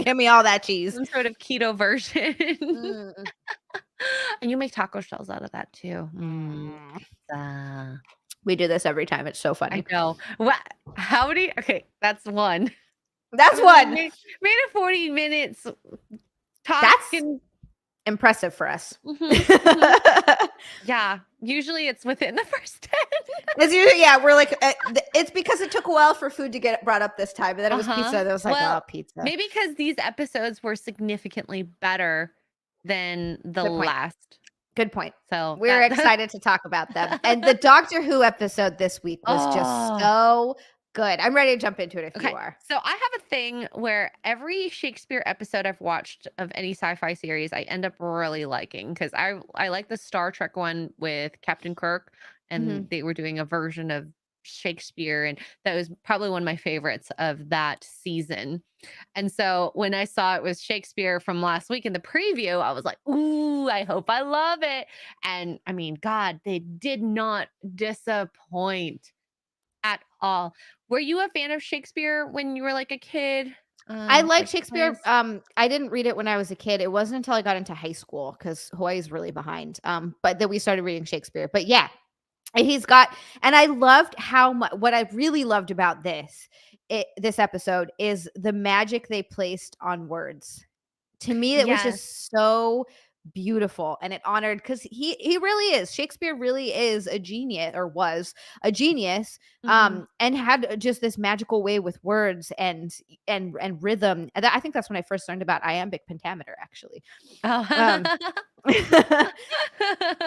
Give me all that cheese. Some sort of keto version. Mm. And you make taco shells out of that too. We do this every time. It's so funny. I know. What? Okay, that's one. That's one. Made it 40 minutes. That's impressive for us. Yeah, usually it's within the first 10. It's usually, yeah, we're like, it's because it took a while for food to get brought up this time, and then it was pizza. That was like, oh, pizza. Maybe because these episodes were significantly better than the last. Good point. So we're excited to talk about them. And the Doctor Who episode this week was just so Good. I'm ready to jump into it if you Okay. are. So I have a thing where every Shakespeare episode I've watched of any sci-fi series, I end up really liking because I like the Star Trek one with Captain Kirk, and Mhm. they were doing a version of Shakespeare, and that was probably one of my favorites of that season. And so when I saw it was Shakespeare from last week in the preview, I was like, "Ooh, I hope I love it." And I mean, God, they did not disappoint at all. Were you a fan of Shakespeare when you were, like, a kid? I like Like, Shakespeare. plays? I didn't read it when I was a kid. It wasn't until I got into high school because Hawaii's really behind. But then we started reading Shakespeare. But yeah, and he's got, and I loved how much. What I really loved about this episode is the magic they placed on words. To me, it was Yes. just so beautiful, and it honored, because he really is. Shakespeare really is a genius, or was a genius, Mhm. and had just this magical way with words and rhythm. And I think that's when I first learned about iambic pentameter, actually. Um, Oh.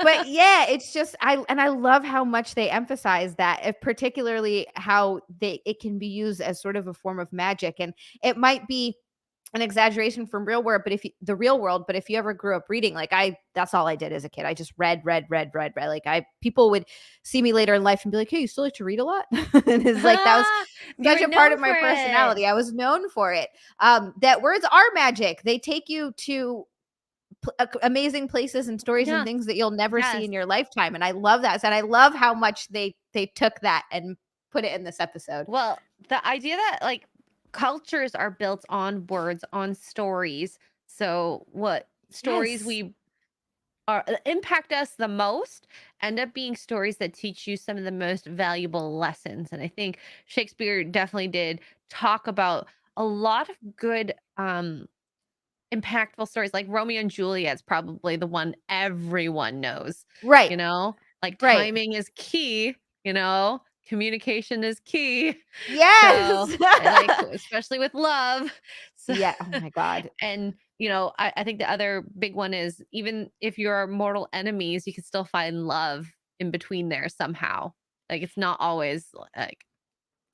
but yeah, it's just, I love how much they emphasize that, particularly how it can be used as sort of a form of magic, and it might be an exaggeration from the real world, but if you ever grew up reading, like that's all I did as a kid. I just read. Like, people would see me later in life and be like, "Hey, you still like to read a lot?" And it's like, that was You such were a part known of my for it. personality. I was known for it. That words are magic. They take you to amazing places and stories and Yeah. things that you'll never see Yes. in your lifetime. And I love that. And I love how much they took that and put it in this episode. Well, the idea that, like, cultures are built on words, on stories. So what stories Yes. we are impact us the most end up being stories that teach you some of the most valuable lessons. And I think Shakespeare definitely did talk about a lot of good impactful stories. Like Romeo and Juliet's probably the one everyone knows, Right. like Right. timing is key, communication is key. So Yes. I like, especially with love. So, Yeah, oh my god. and I think the other big one is, even if you're mortal enemies, you can still find love in between there somehow. Like, it's not always like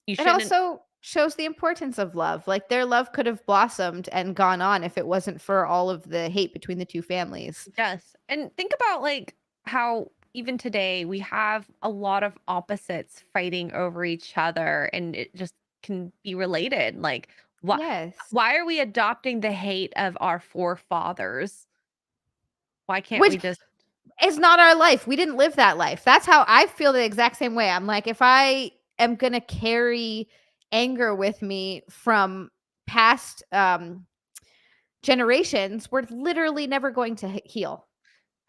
you It shouldn't. also shows the importance of love. Like, their love could have blossomed and gone on if it wasn't for all of the hate between the 2 families. Yes. And think about, like, how even today we have a lot of opposites fighting over each other, and it just can be related. Like, why Yes. why are we adopting the hate of our forefathers? Why can't Which we just? is not our life. We didn't live that life. That's how I feel, the exact same way. I'm like, if I am gonna carry anger with me from past, generations, we're literally never going to heal.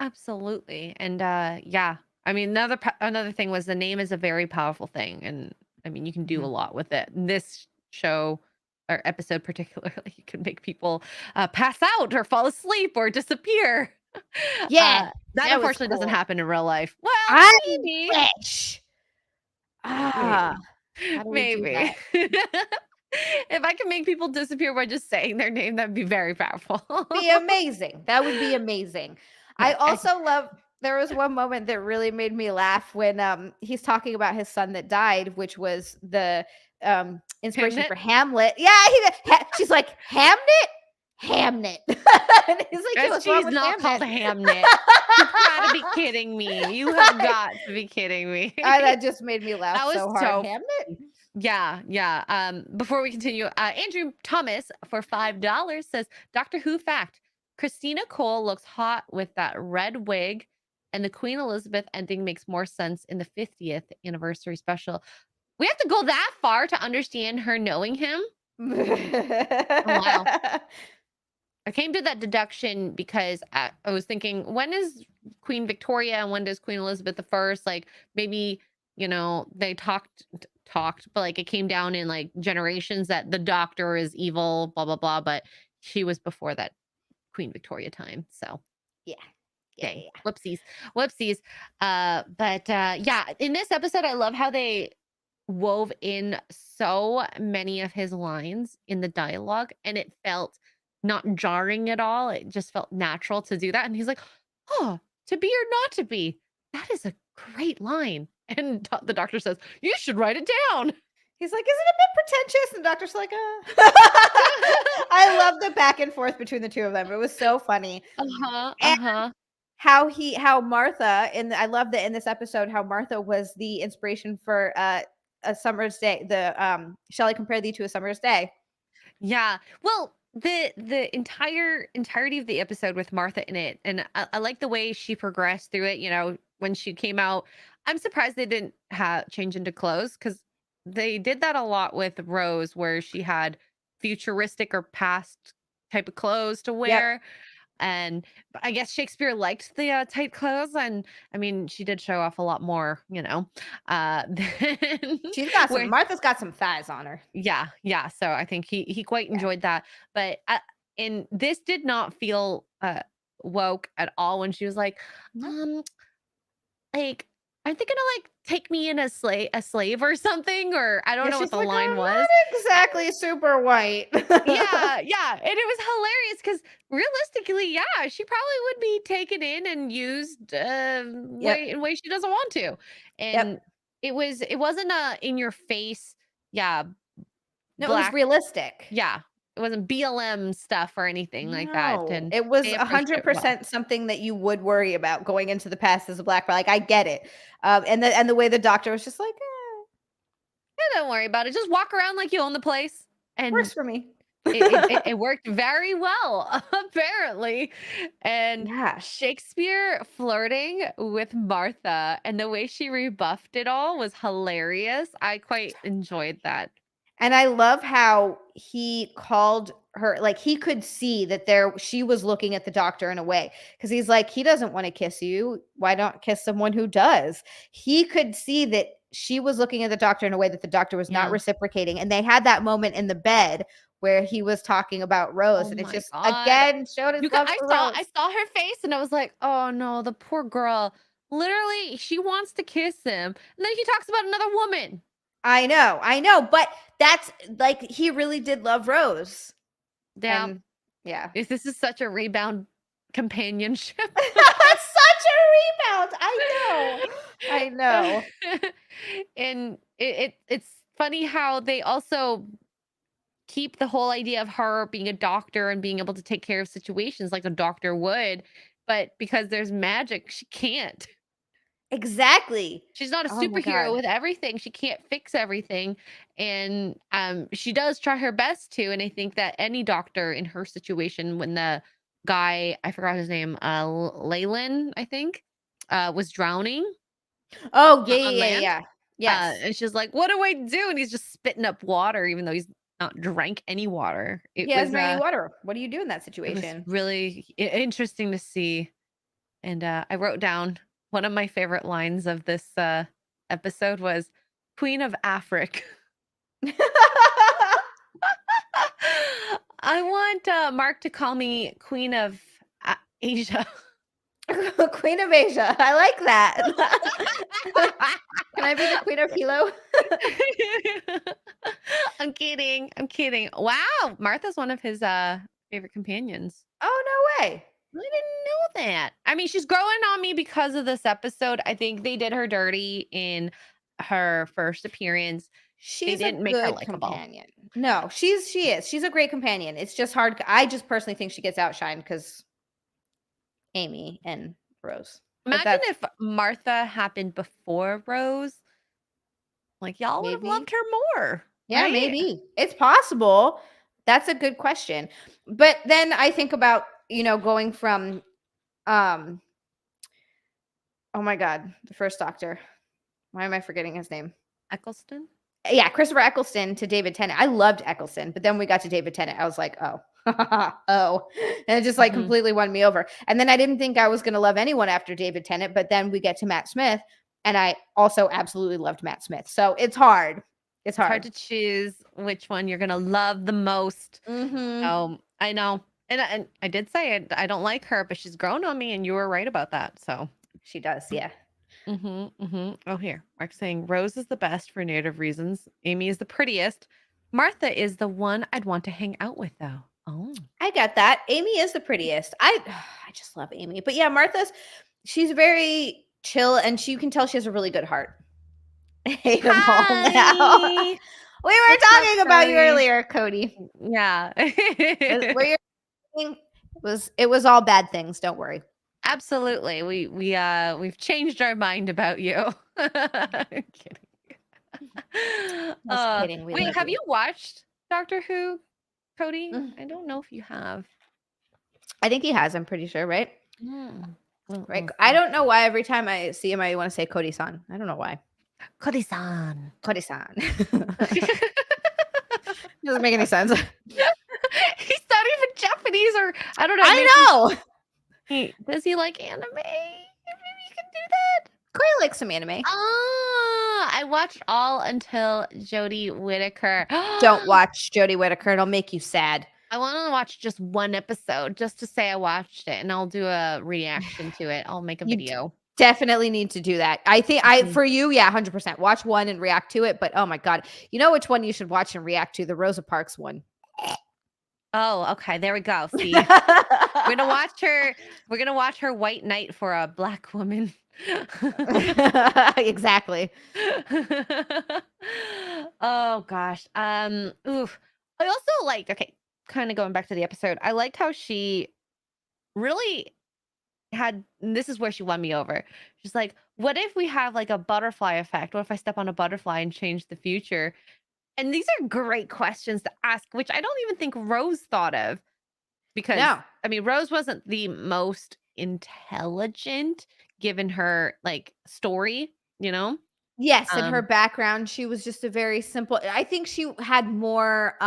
Absolutely. And yeah. I mean, another thing was, the name is a very powerful thing, and I mean, you can do a Mhm. lot with it. This show or episode particularly, you can make people pass out or fall asleep or disappear. Yeah, That that was unfortunately doesn't cool. happen in real life. Well, I maybe. wish. Ah, Maybe. how do we do Maybe. that? If I can make people disappear by just saying their name, that'd be very powerful. Be amazing. That would be amazing. I Yeah. also love, there was one moment that really made me laugh when, he's talking about his son that died, which was the, inspiration Hamnet. for Hamlet. Yeah, she's like, "Hamnet? Hamnet." And he's like, "Yeah, what's wrong SG is with not Hamnet?" called Hamnet. You've gotta be kidding me. You have got to be kidding me. That just made me That laugh was so hard. so Hamnet? funny. Yeah, yeah. Before we continue, Andrew Thomas for $5 says, Doctor Who fact: Christina Cole looks hot with that red wig, and the Queen Elizabeth ending makes more sense in the 50th anniversary special. We have to go that far to understand her knowing him. Oh, wow. I came to that deduction because I was thinking, when is Queen Victoria and when does Queen Elizabeth the First? Like, maybe they talked, but like it came down in like generations that the Doctor is evil, blah blah blah. But she was before that Queen Victoria time, so Yeah. Yeah, dang, yeah, yeah. whoopsies, whoopsies. But yeah, in this episode, I love how they wove in so many of his lines in the dialogue, and it felt not jarring at all. It just felt natural to do that. And he's like, "Oh, to be or not to be. That is a great line." And the doctor says, "You should write it down." He's like, "Is it a bit pretentious?" And the doctor's like, I love the back and forth between the two of them. It was so funny. Uh-huh, And uh-huh. how Martha I love that in this episode how Martha was the inspiration for a summer's day. Shall I compare thee to a summer's day? Yeah. Well, the entirety of the episode with Martha in it, and I like the way she progressed through it. You know, when she came out, I'm surprised they didn't have change into clothes because they did that a lot with Rose, where she had futuristic or past type of clothes to Yep. wear. And I guess Shakespeare liked the tight clothes, and I mean, she did show off a lot more, than where Martha's got some thighs on her. yeah, yeah. So I think he quite Yeah. enjoyed that. But and this did not feel woke at all when she was No. um, like, aren't they gonna like take me in a slave or something? Or I don't Yeah, know what she's the like, line "I'm was. not exactly super white." Yeah, yeah. And it was hilarious because realistically, yeah, she probably would be taken in and used Yep. way in ways she doesn't want to. Yep. And it wasn't a in your face, yeah, No, it was black. realistic. Yeah, it wasn't BLM stuff or anything like that, No, and it was they approached it well. 100% something that you would worry about going into the past as a black, like, I get it. And the way the doctor was just like, Yeah, don't worry about it, just walk around like you own the place, and works for me." it worked very well, apparently, and Yeah. Shakespeare flirting with Martha and the way she rebuffed it all was hilarious. I quite enjoyed that. And I love how he called her like, he could see that she was looking at the doctor in a way because he's like, "He doesn't wanna kiss you. Why not kiss someone who does?" He could see that she was looking at the doctor in a way that the doctor was not Yeah. reciprocating, and they had that moment in the bed where he was talking about Rose, Oh and it my just, god. again, showed his You got love for I Rose. saw her face and I was like, "Oh no, the poor girl." Literally, she wants to kiss him, and then he talks about another woman. I know, but that's like, he really did love Rose, Yeah, and yeah. this is such a rebound companionship. Such a rebound, I know. And it's funny how they also keep the whole idea of her being a doctor and being able to take care of situations like a doctor would, but because there's magic, she can't. Exactly. She's not a Oh my superhero god. with everything. She can't fix everything. And she does try her best to. And I think that any doctor in her situation, when the guy, I forgot his name, Leyland, I think, was drowning Oh, yeah, on yeah, yeah, land. yeah. Yes. And she's like, "What do I do?" And he's just spitting up water, even though he's not drank any water. He hasn't drank any water. What do you do in that It was situation? really interesting to see. And I wrote down one of my favorite lines of this episode was Queen of Africa. I want Mark to call me Queen of Asia. Queen of Asia. I like that. Can I be the queen of Hilo? I'm kidding. I'm kidding. Wow, Martha's one of his favorite companions. Oh, no way. I didn't know that. I mean, she's growing on me because of this episode. I think they did her dirty in her first appearance. They She's a didn't make her good likable. companion. No, she is. She's a great companion. It's just hard. I just personally think she gets outshined because Amy and Rose. But Imagine that's if Martha happened before Rose. Like, y'all would have maybe. loved her more, Yeah, right? maybe. It's possible. That's a good question. But then I think about, going from um oh my god, the first doctor. Why am I forgetting his name? Eccleston? Yeah, Christopher Eccleston to David Tennant. I loved Eccleston, but then we got to David Tennant. I was like, "Oh. Oh." And it just like Mhm. completely won me over. And then I didn't think I was going to love anyone after David Tennant, but then we get to Matt Smith, and I also absolutely loved Matt Smith. So it's hard. It's It's hard hard. to choose which one you're gonna love the most. Mhm. So I know. And I did say it, I don't like her, but she's grown on me, and you were right about that. So She does. Yeah. Oh, here. Mark's saying Rose is the best for narrative reasons. Amy is the prettiest. Martha is the one I'd want to hang out with, though. Oh. I get that. Amy is the prettiest. I just love Amy. But yeah, she's very chill and you can tell she has a really good heart. I hate them all now. Hi. We were What's up, talking about you Cody? earlier, Cody. Yeah. Where you're saying it was all bad things. Don't worry. Absolutely. We've changed our mind about you. I'm kidding. Just kidding. We Wait, love have you. you watched Doctor Who, Cody? Mm. I don't know if you have. I think he has. I'm pretty sure, right? Mm. Well, Right. we'll I see. don't know why every time I see him, I want to say Cody-san. I don't know why. Cody-san. Cody-san. Doesn't make any sense. He's not even Japanese, or I don't know. I know. Does he like anime? Maybe you can do that. Corey likes some anime. I watched all until Jodie Whittaker. Don't watch Jodie Whittaker. It'll make you sad. I want to watch just one episode just to say I watched it, and I'll do a reaction to it. I'll make a You video. definitely need to do that. I think for you, yeah, 100%. Watch one and react to it. But oh my God. You know which one you should watch and react to? The Rosa Parks one. Oh, okay. There we go. See, we're gonna watch her. We're gonna watch her white knight for a black woman. Exactly. Oh gosh. Oof. I also liked. Okay, kind of going back to the episode. I liked how she really had. This is where she won me over. She's like, "What if we have like a butterfly effect? What if I step on a butterfly and change the future?" And these are great questions to ask, which I don't even think Rose thought of. Because No. I mean, Rose wasn't the most intelligent given her like story, you know? Yes, in her Um, background, she was just a very simple. I think she had more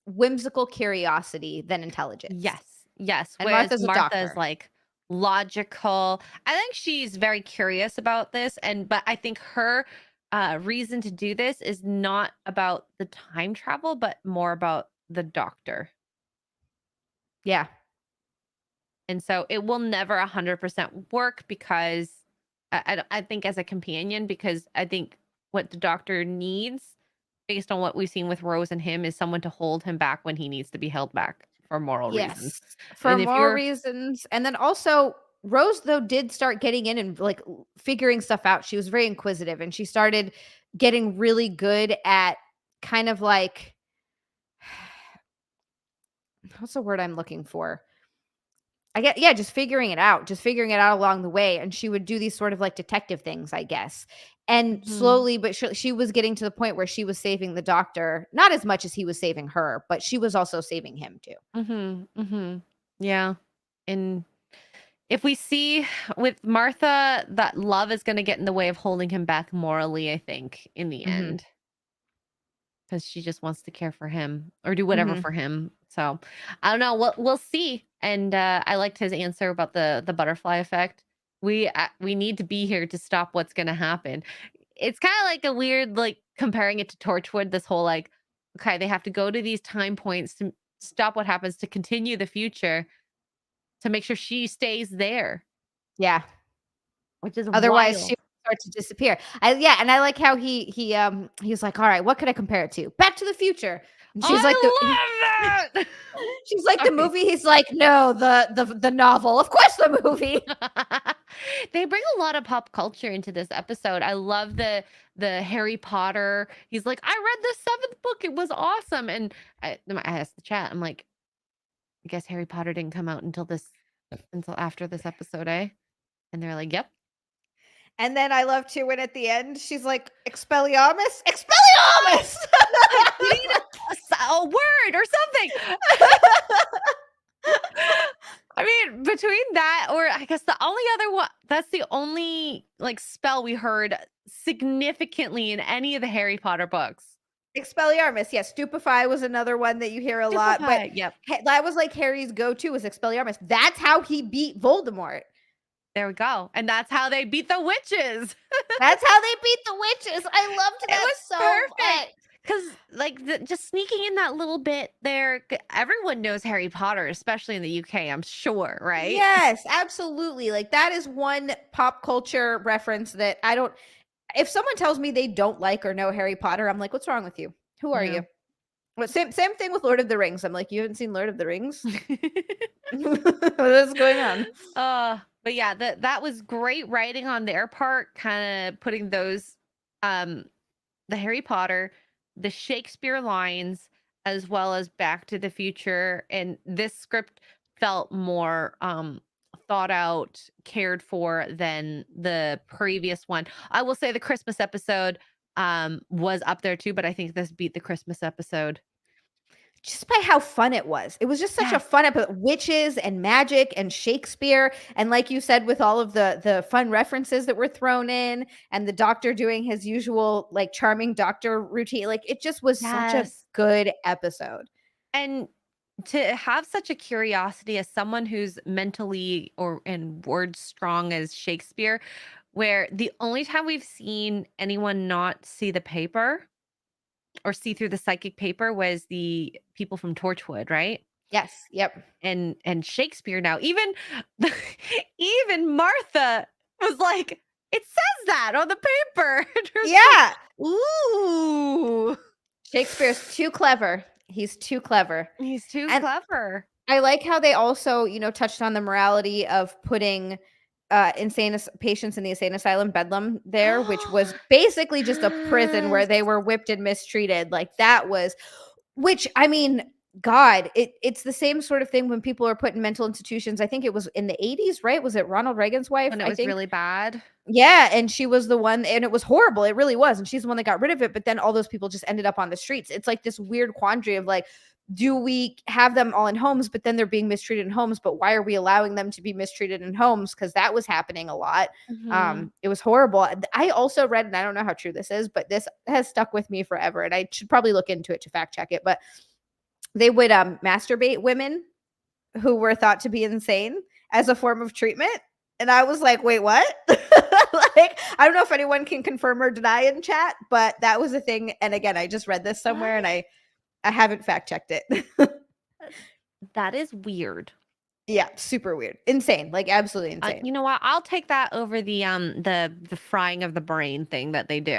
whimsical curiosity than intelligence. yes, yes. And Whereas Martha's a Martha is doctor. like logical. I think she's very curious about this, but I think her reason to do this is not about the time travel, but more about the doctor. Yeah. And so it will never 100% work because I think as a companion, because I think what the doctor needs, based on what we've seen with Rose and him, is someone to hold him back when he needs to be held back for moral reasons. Yes. For And if more you're, reasons. And then also Rose though did start getting in and like figuring stuff out. She was very inquisitive and she started getting really good at kind of like what's the word I'm looking for? I get yeah, just figuring it out along the way. And she would do these sort of like detective things, I guess. And Mhm, slowly but surely, she was getting to the point where she was saving the doctor, not as much as he was saving her, but she was also saving him too. yeah. And if we see with Martha that love is going to get in the way of holding him back morally, I think in the Hmm. end. Because she just wants to care for him or do whatever Hmm. for him. So I don't know. We'll see. And I liked his answer about the butterfly effect. We need to be here to stop what's going to happen. It's kind of like a weird like comparing it to Torchwood. This whole like, okay, they have to go to these time points to stop what happens to continue the future to make sure she stays there, Yeah. which is Otherwise, she wild. would start to disappear. Yeah, and I like how he was like, "All right, what could I compare it to? Back to the Future." And she's like I love that. she's like the Sorry. movie. He's like, "No, the novel. Of course, the movie." They bring a lot of pop culture into this episode. I love the Harry Potter. He's like, I read the seventh book. It was awesome. And I asked the chat, I'm like, I guess Harry Potter didn't come out until after this episode, eh? And they're like, yep. And then I love too when at the end she's like, "Expelliarmus, Expelliarmus." You need a word or something. I mean, between that or I guess the only other one, that's the only like spell we heard significantly in any of the Harry Potter books. Expelliarmus, yes. Stupefy was another one that you hear a lot, but Stupefy. Yep. that was like Harry's go-to was Expelliarmus. That's how he beat Voldemort. There we go. And that's how they beat the witches. That's how they beat the witches. I loved It that was so much. perfect. Because, like, just sneaking in that little bit there, everyone knows Harry Potter, especially in the UK, I'm sure, right? Yes, absolutely. Like that is one pop culture reference that I don't if someone tells me they don't like or know Harry Potter, I'm like, "What's wrong with you? Who are Yeah. you?" Well, same thing with Lord of the Rings. I'm like, "You haven't seen Lord of the Rings? What is going on?" But yeah, that was great writing on their part, kind of putting those, um, the Harry Potter, the Shakespeare lines as well as Back to the Future, and this script felt more thought out, cared for than the previous one. I will say the Christmas episode was up there too, but I think this beat the Christmas episode. Just by how fun it was. It was just such a Yes. fun episode. Witches and magic and Shakespeare, and like you said, with all of the fun references that were thrown in, and the doctor doing his usual like charming doctor routine. Like it just was such a Yes. good episode. And to have such a curiosity as someone who's mentally or in words strong as Shakespeare, where the only time we've seen anyone not see the paper or see through the psychic paper was the people from Torchwood, right? Yes. Yep. And Shakespeare now, even even Martha was like, it says that on the paper. It was Yeah. like, ooh, Shakespeare's too clever. He's too clever. he's too And clever. I like how they also, touched on the morality of putting patients in the insane asylum Bedlam there, which was basically just a prison where Yes. they were whipped and mistreated. Like that was, which I mean, God, it's the same sort of thing when people are put in mental institutions. I think it was in the 80s, right? Was it Ronald Reagan's wife? When it I was think. really bad. Yeah, and she was the one, and it was horrible. It really was. And she's the one that got rid of it. But then all those people just ended up on the streets. It's like this weird quandary of like, do we have them all in homes, but then they're being mistreated in homes? But why are we allowing them to be mistreated in homes? Because that was happening a lot. Mhm. It was horrible. I also read, and I don't know how true this is, but this has stuck with me forever. And I should probably look into it to fact check it. But they would masturbate women who were thought to be insane as a form of treatment. And I was like, wait, what? Like, I don't know if anyone can confirm or deny in chat, but that was a thing. And again, I just read this somewhere and What? I haven't fact checked it. That is weird. Yeah, super weird. Insane. Like absolutely insane. You know what? I'll take that over the frying of the brain thing that they do.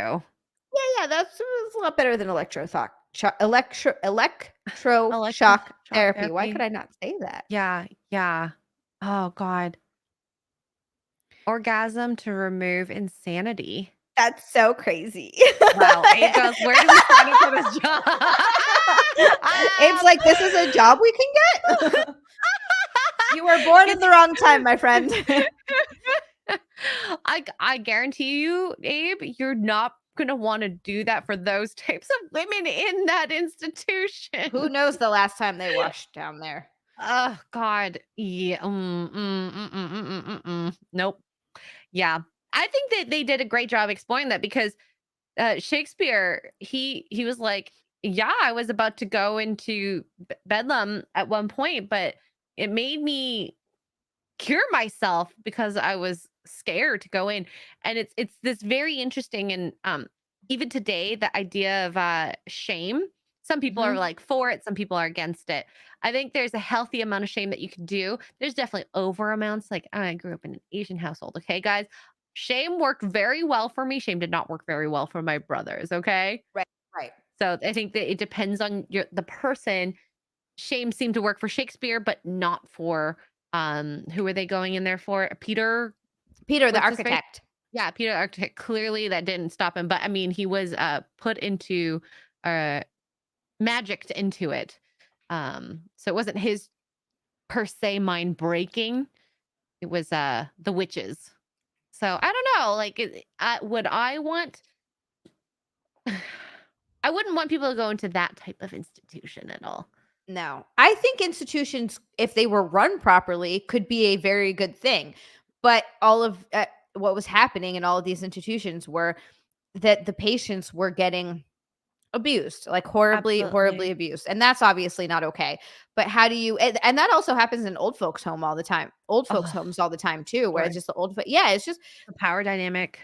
Yeah, that's a lot better than electroshock Electroshock therapy. Why therapy. could I not say that? Yeah, yeah. Oh God. Orgasm to remove insanity. That's so crazy. Wow. Abe goes, where do we sign up for this job? Abe's like, this is a job we can get. You were born in the wrong time, my friend. I guarantee you, Abe, you're not gonna want to do that for those types of women in that institution. Who knows the last time they washed down there? Oh God. Yeah. Nope. Yeah. I think that they did a great job explaining that because Shakespeare, he was like, yeah, I was about to go into Bedlam at one point, but it made me cure myself because I was scared to go in. And it's this very interesting, and even today the idea of shame, some people are Mhm. like for it, some people are against it. I think there's a healthy amount of shame that you can do. There's definitely over amounts, like I grew up in an Asian household, okay guys, shame worked very well for me, shame did not work very well for my brothers, okay? Right, right. So I think that it depends on the person. Shame seemed to work for Shakespeare, but not for who were they going in there for? Peter, Peter the what's his face? architect. Yeah, Peter the architect. Clearly that didn't stop him, but I mean he was put into magicked into it. So it wasn't his per se mind breaking. It was the witches. So I don't know, like would I want I wouldn't want people to go into that type of institution at all. No. I think institutions, if they were run properly, could be a very good thing. But all of what was happening in all of these institutions were that the patients were getting abused, like horribly, horribly Absolutely. abused. And that's obviously not okay. But how do you, and that also happens in old folks' home all the time, old folks' Oh, homes all the time too, where it's boy. just yeah, it's just, The power dynamic.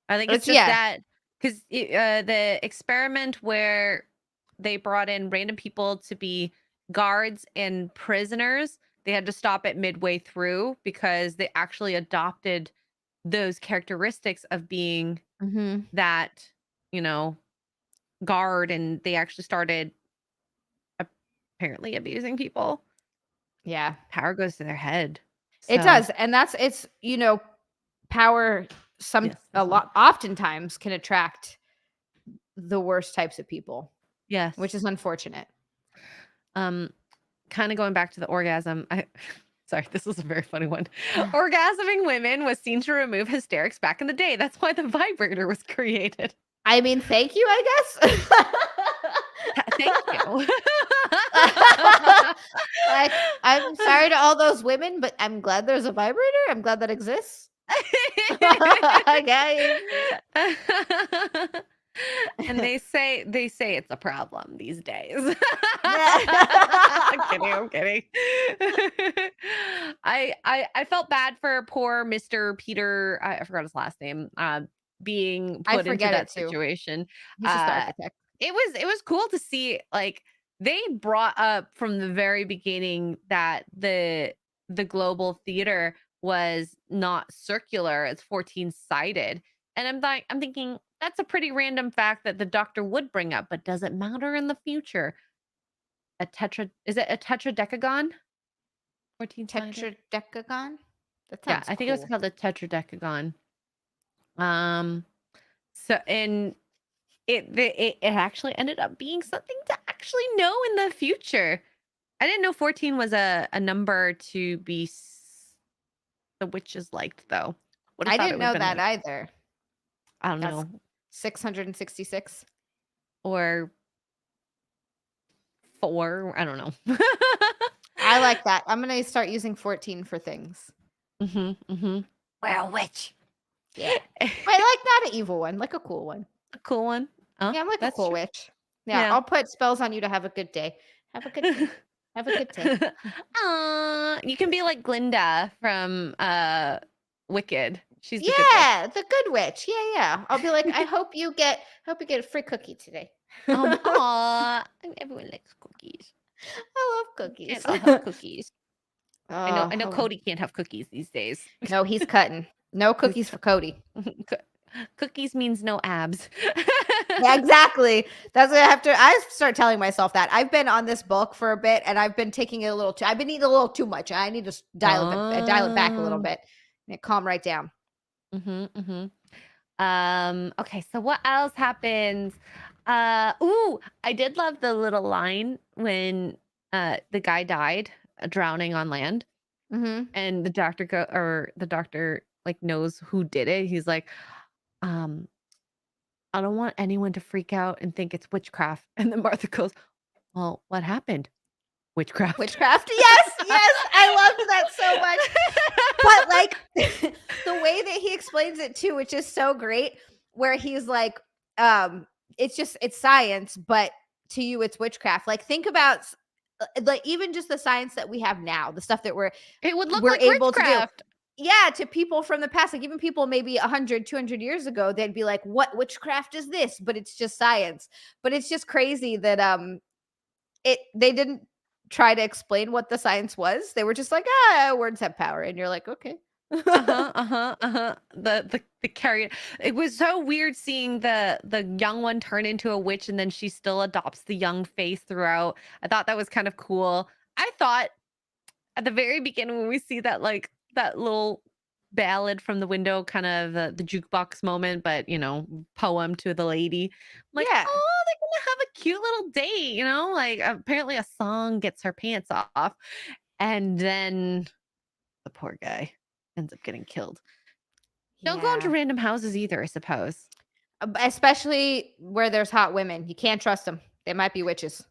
I think it's it's, just yeah. that because the experiment where they brought in random people to be guards and prisoners, they had to stop it midway through because they actually adopted those characteristics of being Hmm. that, you know, guard, and they actually started apparently abusing people. Yeah, Power goes to their head. it So, does. And it's, power, yes, a definitely. lot, oftentimes can attract the worst types of people, Yes. which is unfortunate. Kind of going back to the orgasm. Sorry, this was a very funny one. Orgasming women was seen to remove hysterics back in the day. That's why the vibrator was created. I mean, thank you, I guess. Thank you. Like, I'm sorry to all those women, but I'm glad there's a vibrator. I'm glad that exists. Okay. And they say it's a problem these days. I'm kidding. I'm kidding. I felt bad for poor Mr. Peter. I forgot his last name. Being I put into forget that it too. situation. He's just the Uh, architect. it was cool to see, like, they brought up from the very beginning that the global theater was not circular, it's 14 sided. And I'm thinking that's a pretty random fact that the doctor would bring up, but does it matter in the future? Is it a tetradecagon? 14 sided? Tetradecagon? That Yeah, sounds I think it was cool. called a tetradecagon. So, and it actually ended up being something to actually know in the future. I didn't know 14 was a number to be the witches liked, though. Would have I thought it didn't would have know been that like, either. I don't That's know, 666. or 4. I don't know. I like that. I'm gonna start using 14 for things. Well, witch. Yeah. But like not an evil one, like a cool one. A cool one. Oh, Yeah, I'm like a that's cool true. witch. Yeah, Yeah. I'll put spells on you to have a good day. Have a good day. Have a good day. Aw, you can be like Glinda from Wicked. She's the good witch. Yeah, the good witch. Yeah, yeah. I'll be like, I hope you get a free cookie today. Aw, everyone likes cookies. I love cookies. Can't all have cookies. I know Oh, Cody can't have cookies these days. no, he's cutting. No He's cookies for Cody. Cookies means no abs. Yeah, exactly. That's what I start telling myself that. I've been on this bulk for a bit and I've been taking it a little I've been eating a little too much. I need to dial it back a little Oh. bit and calm right down. Okay, so what else happens? Ooh, I did love the little line when the guy died drowning on land, Mhm. and the doctor like knows who did it. He's like, um, I don't want anyone to freak out and think it's witchcraft. And then Martha goes, well, what happened? Witchcraft. Witchcraft? Yes, yes. I loved that so much. But like the way that he explains it too, which is so great, where he's like, it's science, but to you it's witchcraft. Like think about like even just the science that we have now, the stuff that It would look we're like able to do. witchcraft. Yeah, to people from the past, like even people maybe 100, 200 years ago, they'd be like, what witchcraft is this? But it's just science. But it's just crazy that they didn't try to explain what the science was. They were just like, words have power. And you're like, okay. The carrier. It was so weird seeing the young one turn into a witch, and then she still adopts the young face throughout. I thought that was kind of cool. I thought at the very beginning when we see that, like, that little ballad from the window, kind of the jukebox moment, but poem to the lady. I'm like, Yeah. oh, they're gonna have a cute little date, like apparently a song gets her pants off, and then the poor guy ends up getting killed. Don't go into Yeah. random houses either, I suppose. Especially where there's hot women. You can't trust them. They might be witches.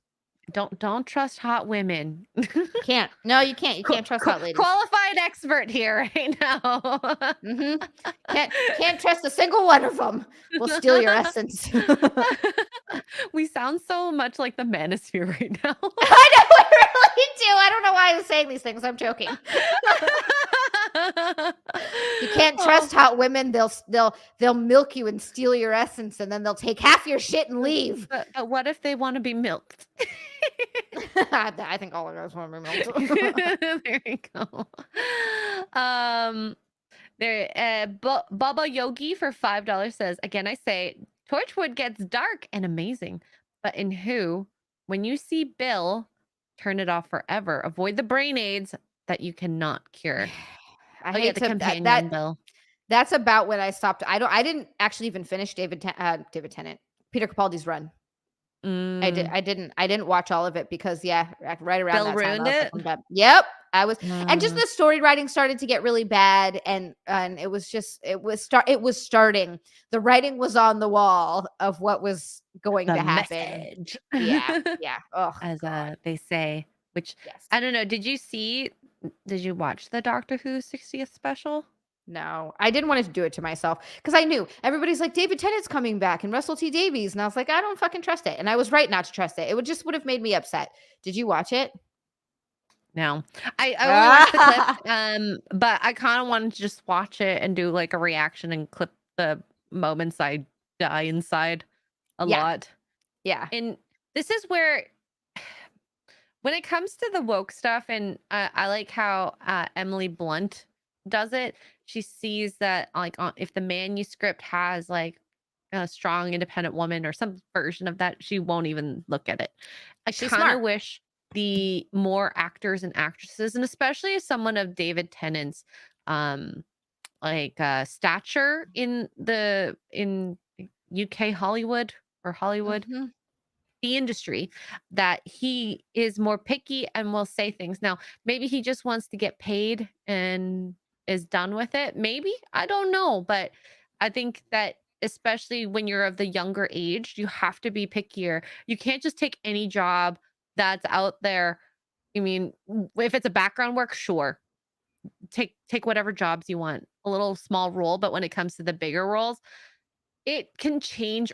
Don't trust hot women. Can't. No, you can't. You can't trust hot ladies. Qualified expert here right now. Mm-hmm. Can't trust a single one of them. We'll steal your essence. We sound so much like the manosphere right now. I know we really do. I don't know why I'm saying these things. I'm joking. You can't trust hot women. They'll milk you and steal your essence, and then they'll take half your shit and leave. But what if they want to be milked? I think all of us want to be milked. There you go. Baba Yogi for $5 says, again, I say, Torchwood gets dark and amazing, but in Who, when you see Bill, turn it off forever. Avoid the brain aids that you cannot cure. I Oh, yeah, hate the to companion Bill. That's about when I stopped. I didn't actually even finish David Tennant. Peter Capaldi's run. Mm. I didn't watch all of it because right around Bill that time ruined I was like, it? I'm done. Yep. I was, and just Uh, the story writing started to get really bad, and it was just it was starting. The writing was on the wall of what was going the to happen. message. Yeah, yeah. Oh As god. they say, which Yes. I don't know. Did you watch the Doctor Who 60th special? No, I didn't want to do it to myself because I knew everybody's like David Tennant's coming back and Russell T Davies, and I was like, I don't fucking trust it, and I was right not to trust it. It would have made me upset. Did you watch it? No. I only watched the clips, Ah, but I kinda wanted to just watch it and do, like, a reaction and clip the moments I die inside a yeah, lot. yeah. And this is where when it comes to the woke stuff, and I like how Emily Blunt does it. She sees that, like, if the manuscript has like a strong independent woman or some version of that, she won't even look at it. I She's kind of smart. wish the more actors and actresses, and especially as someone of David Tennant's um stature in UK Hollywood or Hollywood, Mhm. the industry, that he is more picky and will say things. Now, maybe he just wants to get paid and is done with it. Maybe, I don't know, but I think that especially when you're of the younger age, you have to be pickier. You can't just take any job that's out there. I mean, if it's a background work, sure. Take whatever jobs you want. A little small role, but when it comes to the bigger roles, it can change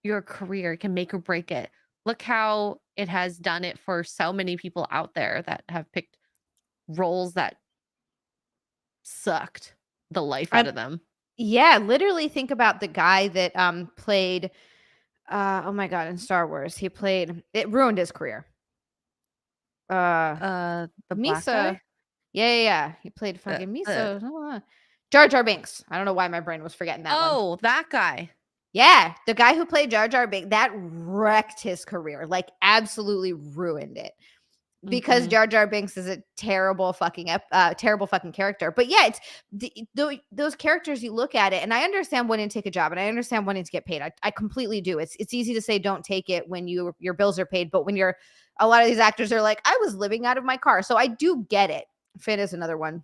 your career, it can make or break it. Look how it has done it for so many people out there that have picked roles that sucked the life out Um, of them. yeah, literally think about the guy that played oh my god, in Star Wars. He played it ruined his career. Uh The black Misa. guy? Yeah, yeah, yeah. He played Uh, fucking uh, Misa. Jar Jar Binks. I don't know why my brain was forgetting that one. oh, that guy. Yeah, the guy who played Jar Jar Binks, that wrecked his career, like absolutely ruined it. Because Mhm. Jar Jar Binks is a terrible fucking character. But yeah, it's those characters you look at it, and I understand wanting to take a job, and I understand wanting to get paid. I completely do. It's easy to say don't take it when your bills are paid, but when you're a lot of these actors are like, I was living out of my car, so I do get it. Finn is another one.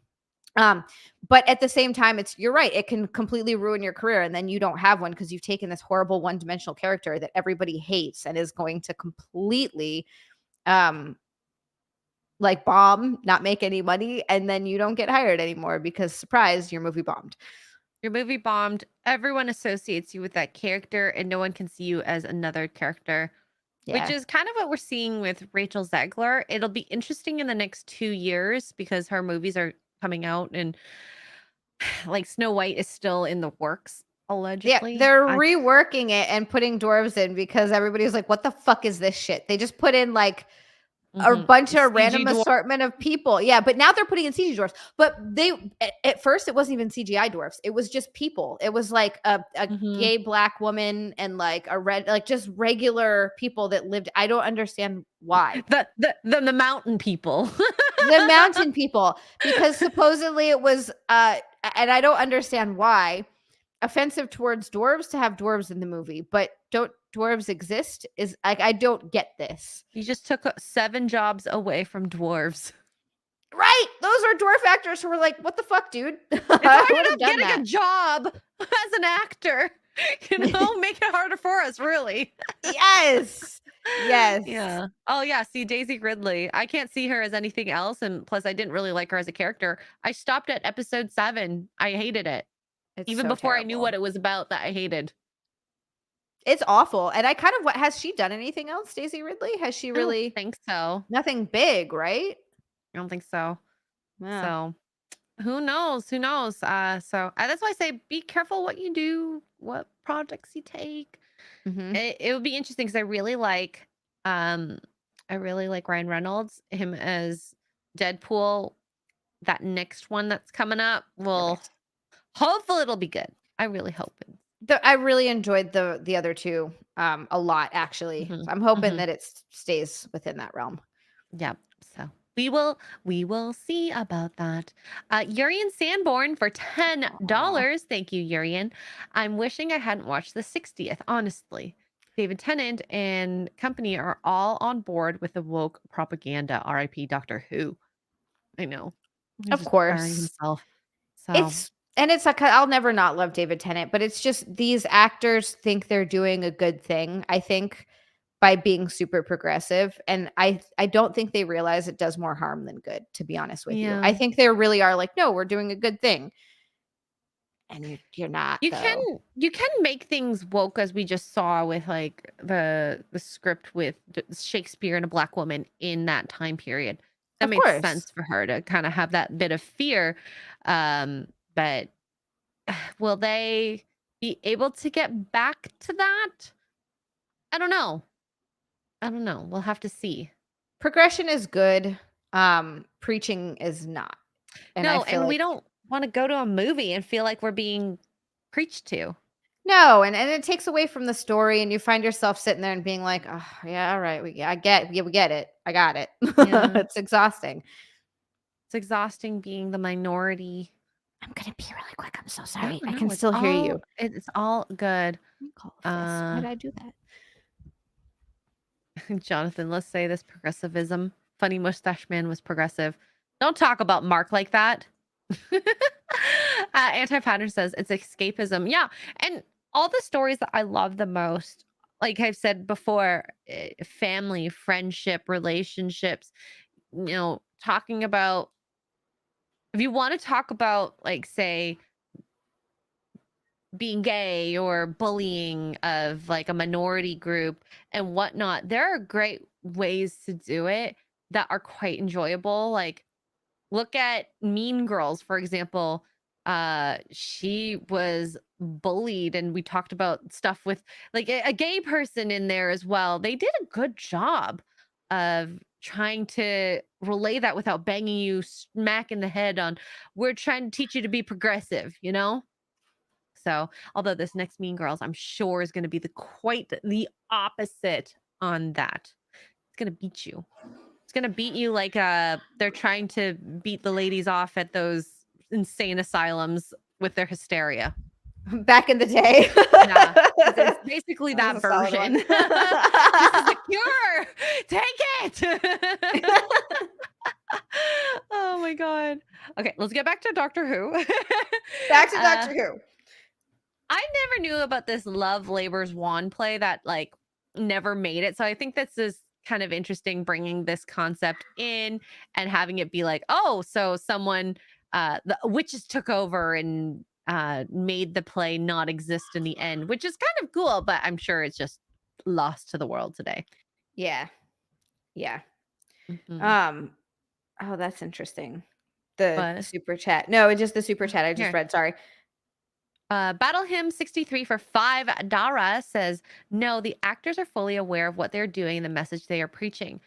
Um, but at the same time, you're right. It can completely ruin your career, and then you don't have one because you've taken this horrible one-dimensional character that everybody hates and is going to completely um like bomb, not make any money, and then you don't get hired anymore because surprise, your movie bombed. Your movie bombed. Everyone associates you with that character, and no one can see you as another character, which Yeah. is kind of what we're seeing with Rachel Zegler. It'll be interesting in the next 2 years because her movies are coming out, and like Snow White is still in the works, Yeah, allegedly. they're reworking it and putting dwarves in because everybody's like, "What the fuck is this shit?" They just put in like a Mhm. bunch of CG random dwarf. assortment of people. Yeah, but now they're putting in CG dwarfs. But they at first it wasn't even CGI dwarfs. It was just people. It was like a Mhm. gay black woman and like a red like just regular people that lived. I don't understand why. The mountain people. The mountain people, because supposedly it was and I don't understand why offensive towards dwarves to have dwarves in the movie, but don't dwarves exist? Is like I don't get this. You just took 7 jobs away from dwarves. Right. Those are dwarf actors who were like, what the fuck, dude? It's I hard would have enough done getting that. a job as an actor. Make it harder for us, really. Yes. Yes. Yeah. Oh, yeah. See, Daisy Ridley. I can't see her as anything else. And plus, I didn't really like her as a character. I stopped at episode 7. I hated it. It's Even so before I knew terrible. what it was about, that I hated. It's awful. And I kind of what has she done anything else, Daisy Ridley? Has she I don't really think so. nothing big, right? I don't think so. Yeah. So who knows? Who knows? That's why I say be careful what you do, what projects you take. Hmm. It would be interesting because um I really like Ryan Reynolds, him as Deadpool. That next one that's coming up will Right. hopefully it'll be good. I really hope it. I really enjoyed the other two a lot actually. Hmm. So I'm hoping Hmm. that it stays within that realm. Yeah. So we will see about that. Urian Sanborn for Aw. $10. Thank you, Urian. I'm wishing I hadn't watched the 60th, honestly. David Tennant and company are all on board with the woke propaganda. R.I.P. Doctor Who. I know. He's Of just burying course. himself. So It's like I'll never not love David Tennant, but it's just these actors think they're doing a good thing, I think, by being super progressive, and I don't think they realize it does more harm than good, to be honest with you. yeah. I think they really are like, "No, we're doing a good thing." And you're not, You can though. you can make things woke as we just saw with like the script with Shakespeare and a black woman in that time period. That Of made course. sense for her to kind of have that bit of fear. But will they be able to get back to that? I don't know. I don't know. We'll have to see. Progression is good, preaching is not, and I No, feel and like we don't want to go to a movie and feel like we're being preached to. no, and it takes away from the story, and you find yourself sitting there and being like, "Oh, yeah, all right, we get it. I got it." Yeah. It's exhausting. It's exhausting being the minority. I'm gonna pee really quick. I'm so No, sorry. I can no, still hear you. it's all good. Call this. Uh Why'd I do that? Jonathan, let's say this progressivism. Funny mustache man was progressive. Don't talk about Mark like that. Anti-pattern says it's escapism. Yeah, and all the stories that I love the most, like I've said before, family, friendship, relationships, talking about, if you want to talk about, like, say, being gay or bullying of like a minority group and whatnot, there are great ways to do it that are quite enjoyable. Like, look at Mean Girls, for example. She was bullied, and we talked about stuff with like a gay person in there as well. They did a good job of trying to relay that without banging you smack in the head on, we're trying to teach you to be progressive. So, although this next Mean Girls, I'm sure, is going to be quite the opposite on that. It's going to beat you. It's going to beat you like they're trying to beat the ladies off at those insane asylums with their hysteria. Back in the day. Yeah, it's basically That that was a solid version. one. This is the cure. Take it. Oh my god. Okay, let's get back to Doctor Who. Back to Doctor Who. I never knew about this Love Labor's Wand play that like never made it. So I think this is kind of interesting, bringing this concept in and having it be like, oh, so someone, the witches took over and made the play not exist in the end, which is kind of cool, but I'm sure it's just lost to the world today. Yeah. Yeah. Mhm. Oh, that's interesting. The But super chat. No, it's just the super chat I just here, read. Sorry. Battle Hymn 63 for $5 says, no, the actors are fully aware of what they're doing and the message they are preaching.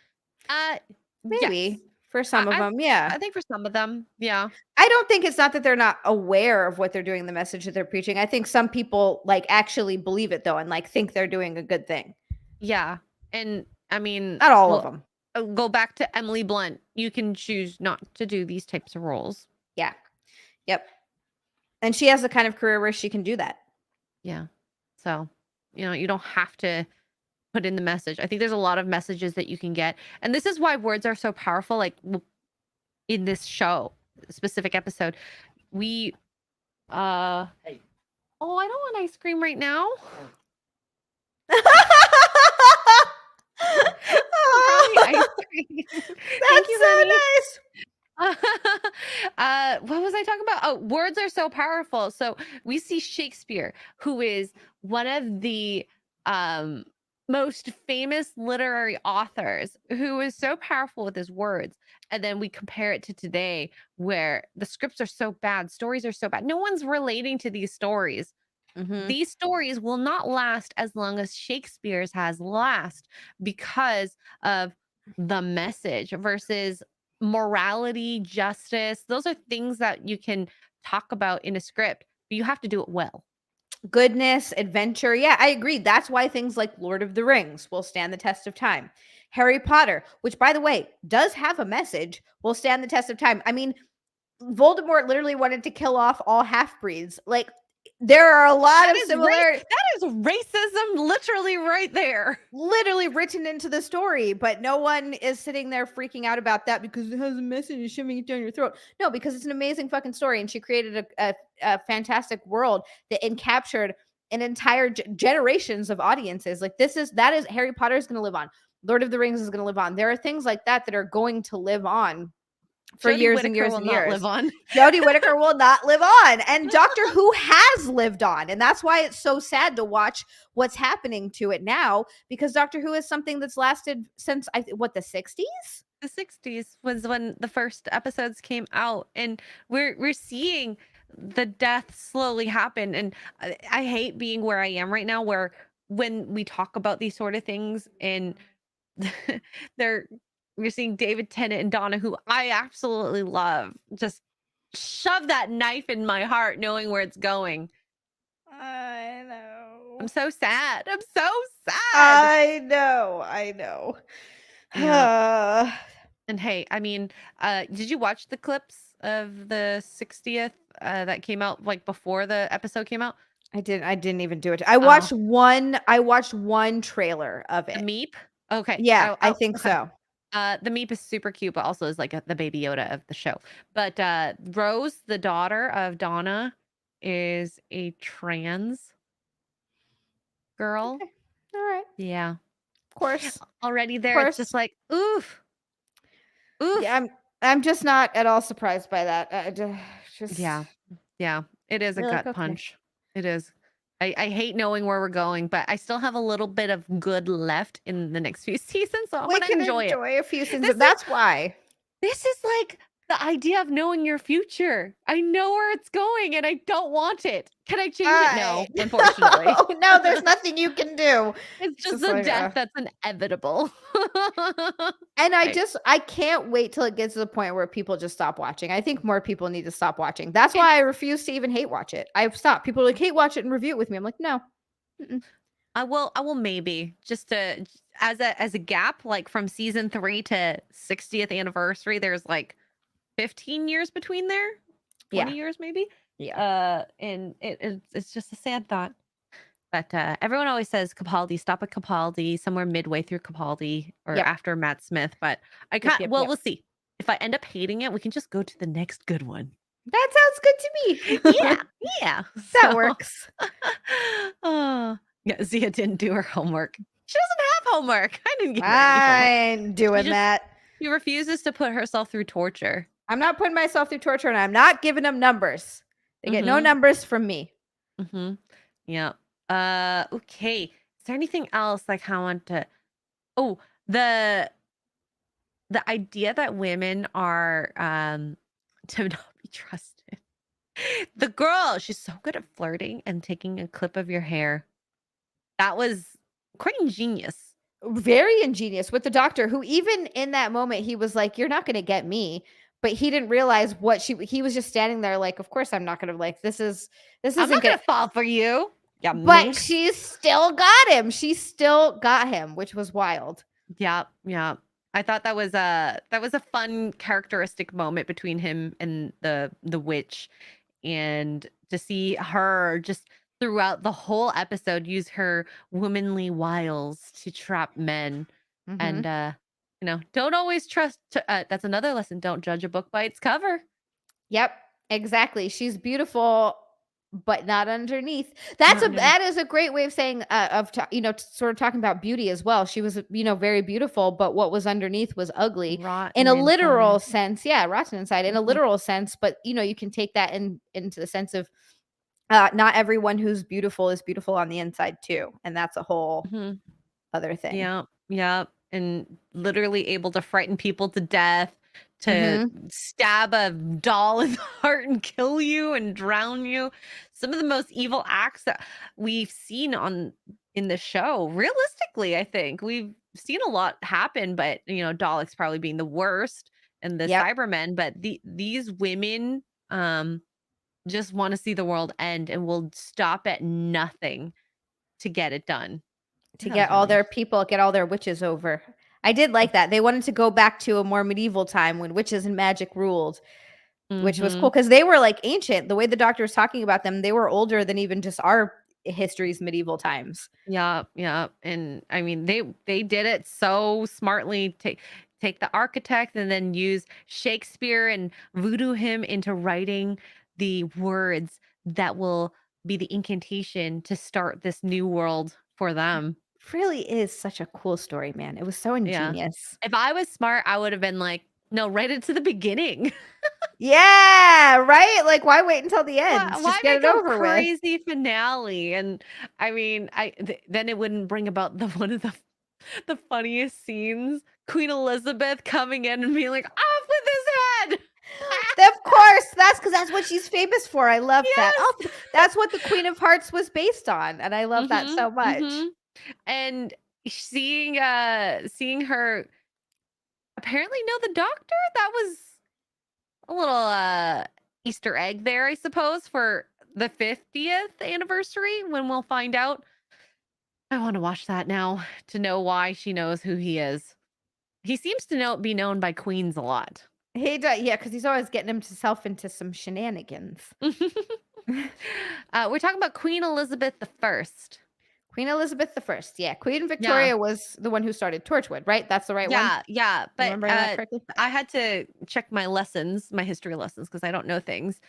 Uh, yes. Maybe for I, some of I them. Yeah. I think for some of them, yeah. I don't think it's not that they're not aware of what they're doing, the message that they're preaching. I think some people like actually believe it though and like think they're doing a good thing. Yeah. And I mean, Not all of well, them. go back to Emily Blunt. You can choose not to do these types of roles. Yeah. Yep. And she has the kind of career where she can do that. Yeah. So, you don't have to put in the message. I think there's a lot of messages that you can get. And this is why words are so powerful. Like in this show, specific episode, we oh, I don't want ice cream right now. Ice cream. Thank you, so honey. nice. What was I talking about? Oh, words are so powerful. So we see Shakespeare, who is one of the most famous literary authors, who is so powerful with his words. And then we compare it to today, where the scripts are so bad, stories are so bad. No one's relating to these stories. These stories will not last as long as Shakespeare's has last because of the message versus morality, justice. Those are things that you can talk about in a script, but you have to do it well. Goodness, adventure. Yeah, I agree. That's why things like Lord of the Rings will stand the test of time. Harry Potter, which by the way, does have a message, will stand the test of time. I mean, Voldemort literally wanted to kill off all half-breeds. Like There are a lot That of is similarities. that is racism literally right there. Literally written into the story, but no one is sitting there freaking out about that because it has a message and shoving it down your throat. No, because it's an amazing fucking story, and she created a fantastic world that captured an entire generations of audiences. Like that is Harry Potter is going to live on. Lord of the Rings is going to live on. There are things like that are going to live on for Jodie years and Whittaker years will and not years. live on. Jodie Whittaker will not live on. And Doctor Who has lived on. And that's why it's so sad to watch what's happening to it now, because Doctor Who is something that's lasted since the 60s? The 60s was when the first episodes came out, and we're seeing the death slowly happen. And I hate being where I am right now, where when we talk about these sort of things and they're we're seeing David Tennant and Donna, who I absolutely love, just shove that knife in my heart knowing where it's going. I know. I'm so sad. I'm so sad. I know. Yeah. And hey, I mean, did you watch the clips of the 60th that came out like before the episode came out? I didn't even do it. I Oh, watched one trailer of the it. Meep? Okay. Yeah, I think Okay. so. The Meep is super cute, but also is like the baby Yoda of the show. But Rose, the daughter of Donna, is a trans girl. Okay. All right. Yeah. Of course. Already Of there, it's course. just like, oof. Oof. Yeah, I'm just not at all surprised by that. Just Yeah. Yeah. It is a you're like, gut okay. punch. It is. I hate knowing where we're going, but I still have a little bit of good left in the next few seasons, so I'm We gonna can enjoy it. enjoy a few scenes. This is That's why. this is like the idea of knowing your future. I know where it's going and I don't want it. Can I change it? No, unfortunately. No, there's nothing you can do. It's just just a like, death that's inevitable. And Right. I can't wait till it gets to the point where people just stop watching. I think more people need to stop watching. That's why I refuse to even hate watch it. I've stopped. People are like, hate watch it and review it with me. I'm like, no. Mm-mm. I will maybe just to as a gap, like from season 3 to 60th anniversary, there's like 15 years between there. 20 Yeah. years maybe. Yeah. And it's just a sad thought. But everyone always says Capaldi, stop at Capaldi, somewhere midway through Capaldi or Yep. after Matt Smith. But I can't. Yep. Well, we'll see. If I end up hating it, we can just go to the next good one. That sounds good to me. Yeah, yeah, That so, works. Oh, yeah. Zia didn't do her homework. She doesn't have homework. I didn't give her I any ain't doing that. She refuses to put herself through torture. I'm not putting myself through torture, and I'm not giving them numbers. They get no numbers from me. Mm-hmm. Yeah. Okay. Is there anything else like I want to? Oh, the idea that women are to not be trusted. The girl, she's so good at flirting and taking a clip of your hair. That was quite ingenious. Very ingenious with the doctor, who even in that moment he was like, "You're not going to get me," but he didn't realize what he was just standing there like, "Of course I'm not going to like this I'm isn't not gonna." gonna fall for you. Yeah, But she still got him. She still got him, which was wild. Yeah, yeah. I thought that was a fun characteristic moment between him and the witch, and to see her just throughout the whole episode use her womanly wiles to trap men. And don't always trust that's another lesson, don't judge a book by its cover. Yep, exactly. She's beautiful, but not underneath. Not underneath. That is a great way of saying sort of talking about beauty as well. She was very beautiful, but what was underneath was ugly in a literal sense. Yeah, rotten inside in a literal sense, but you can take that into the sense of not everyone who's beautiful is beautiful on the inside too, and that's a whole other thing. Yeah, yeah, and literally able to frighten people to death, to stab a doll in the heart and kill you and drown you. Some of the most evil acts that we've seen in the show. Realistically, I think we've seen a lot happen, but Daleks probably being the worst, and the Cybermen. But these women just want to see the world end and will stop at nothing to get it done. To get all their people, get all their witches over. I did like that. They wanted to go back to a more medieval time when witches and magic ruled. which was cool because they were like ancient. The way the doctor was talking about them, they were older than even just our history's medieval times. Yeah, yeah. And I mean they did it so smartly. Take the architect and then use Shakespeare and voodoo him into writing the words that will be the incantation to start this new world for them. Really is such a cool story, man. It was so Yeah. ingenious. If I was smart, I would have been like, no, write it to the beginning. Yeah, right? Like, why wait until the end? Why Just get make it a over with. crazy finale? And I mean, then it wouldn't bring about the one of the funniest scenes, Queen Elizabeth coming in and being like, "Off with his head!" Of course, that's what she's famous for. I love that. Oh, Yes. that's what the Queen of Hearts was based on, and I love that Mhm. so much. Mhm. And seeing her apparently know the doctor, that was a little Easter egg there, I suppose, for the 50th anniversary when we'll find out. I want to watch that now to know why she knows who he is. He seems to be known by queens a lot. He does, yeah, because he's always getting himself into some shenanigans. We're talking about Queen Elizabeth the First. Queen Elizabeth the First, yeah. Queen Yeah, Victoria was the one who started Torchwood, right? That's the right one? yeah. But Remembering that correctly? I had to check my lessons, my history lessons, because I don't know things.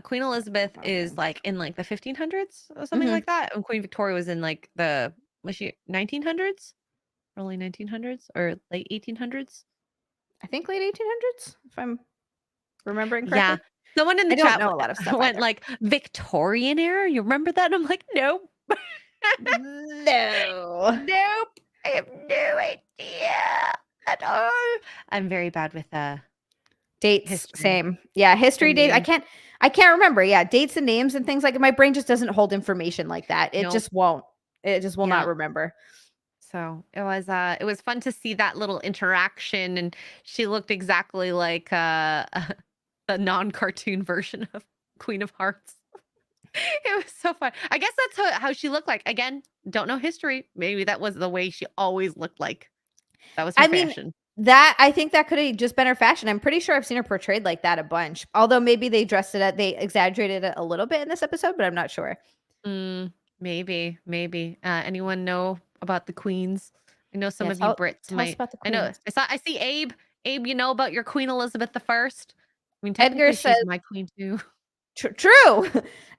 Queen Elizabeth is Okay. like in like the 1500s or something Mhm. like that, and Queen Victoria was in like the was she 1900s, early 1900s, or late 1800s? I think late 1800s, if I'm remembering Yeah. correctly. Someone in I the don't chat know a lot of stuff went either. like Victorian era. You remember that? And I'm like, nope. No. Nope. I have no idea at all. I'm very bad with Dates, history same. Yeah, history and date. names. I can't remember. Yeah, dates and names and things like my brain just doesn't hold information like that. It Nope. just won't. It just will not Yeah. remember. So it was fun to see that little interaction, and she looked exactly like the non-cartoon version of Queen of Hearts. It was so fun. I guess that's how she looked like. Again, don't know history. Maybe that was the way she always looked like. That was her I mean, fashion. that I think that could have just been her fashion. I'm pretty sure I've seen her portrayed like that a bunch. Although maybe they exaggerated it a little bit in this episode, but I'm not sure. Mm, maybe, maybe. Anyone know about the queens? I know some Yeah, of you tell Brits tell us might. about the I know. queens. I see Abe. Abe, you know about your Queen Elizabeth the First? I mean, Edgar technically, said she's my queen too. true.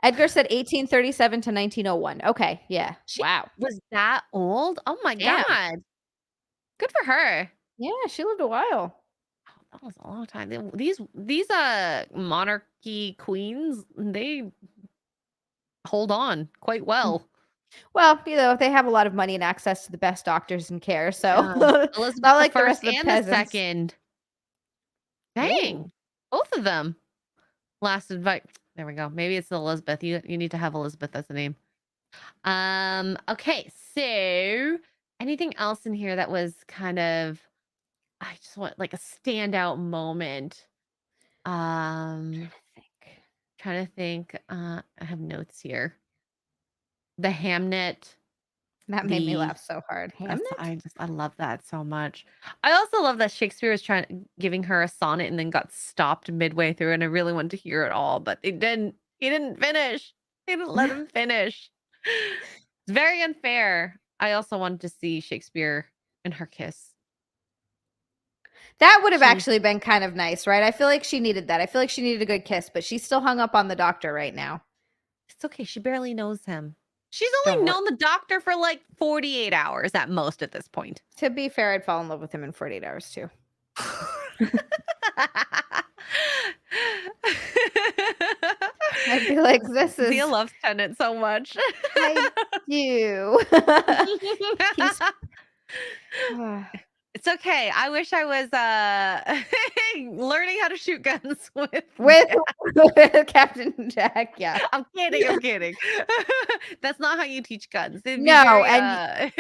Edgar said 1837 to 1901. Okay, yeah. She Wow. was that old? Oh my Damn. god! Good for her. Yeah, she lived a while. That was a long time. These monarchy queens, they hold on quite well. Well, they have a lot of money and access to the best doctors and care, so Yeah. Elizabeth not the like the First rest of the and the peasants. Second. Ooh. Dang, both of them lasted. There we go. Maybe it's Elizabeth. You need to have Elizabeth as a name. Okay. So, anything else in here that was kind of I just want like a standout moment. Um, Trying to think. trying to think. I have notes here. The Hamnet. That made me The laugh so hard. Hamnet? I love that so much. I also love that Shakespeare was giving her a sonnet and then got stopped midway through, and I really wanted to hear it all, but they didn't. He didn't finish. They didn't let him finish. It's very unfair. I also wanted to see Shakespeare and her kiss. That would have She actually been kind of nice, right? I feel like she needed that. I feel like she needed a good kiss, but she's still hung up on the doctor right now. It's okay. She barely knows him. She's Don't only worry. known the doctor for like 48 hours at most at this point. To be fair, I'd fall in love with him in 48 hours too. I'd be like, this Zia is loves Tenet so much. I do. He's It's okay. I wish I was learning how to shoot guns with with Jack. Captain Jack, yeah. I'm kidding, I'm kidding. That's not how you teach guns. It'd be No, very and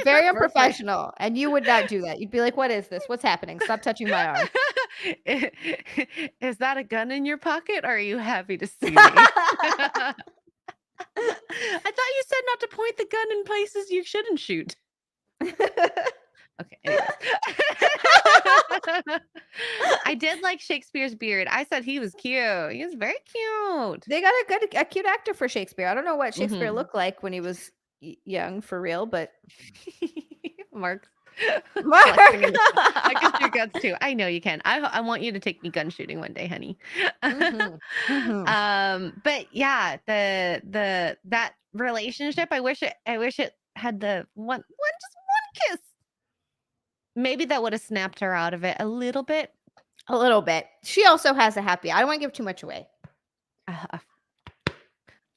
very inappropriate. unprofessional, and you would not do that. You'd be like, "What is this? What's happening? Stop touching my arm." Is that a gun in your pocket? Or are you happy to see me? I thought you said not to point the gun in places you shouldn't shoot. Okay, anyways. I did like Shakespeare's beard. I said he was cute. He was very cute. They got a cute actor for Shakespeare. I don't know what Shakespeare Mhm. looked like when he was young for real, but Mark flexing Mark. in the I can shoot guns too. I know you can. I want you to take me gun shooting one day, honey. Mhm. Mhm. But yeah, the that relationship, I wish it had the one just one kiss. Maybe that would have snapped her out of it a little bit. A little bit. She also has a happy I don't wanna give too much away.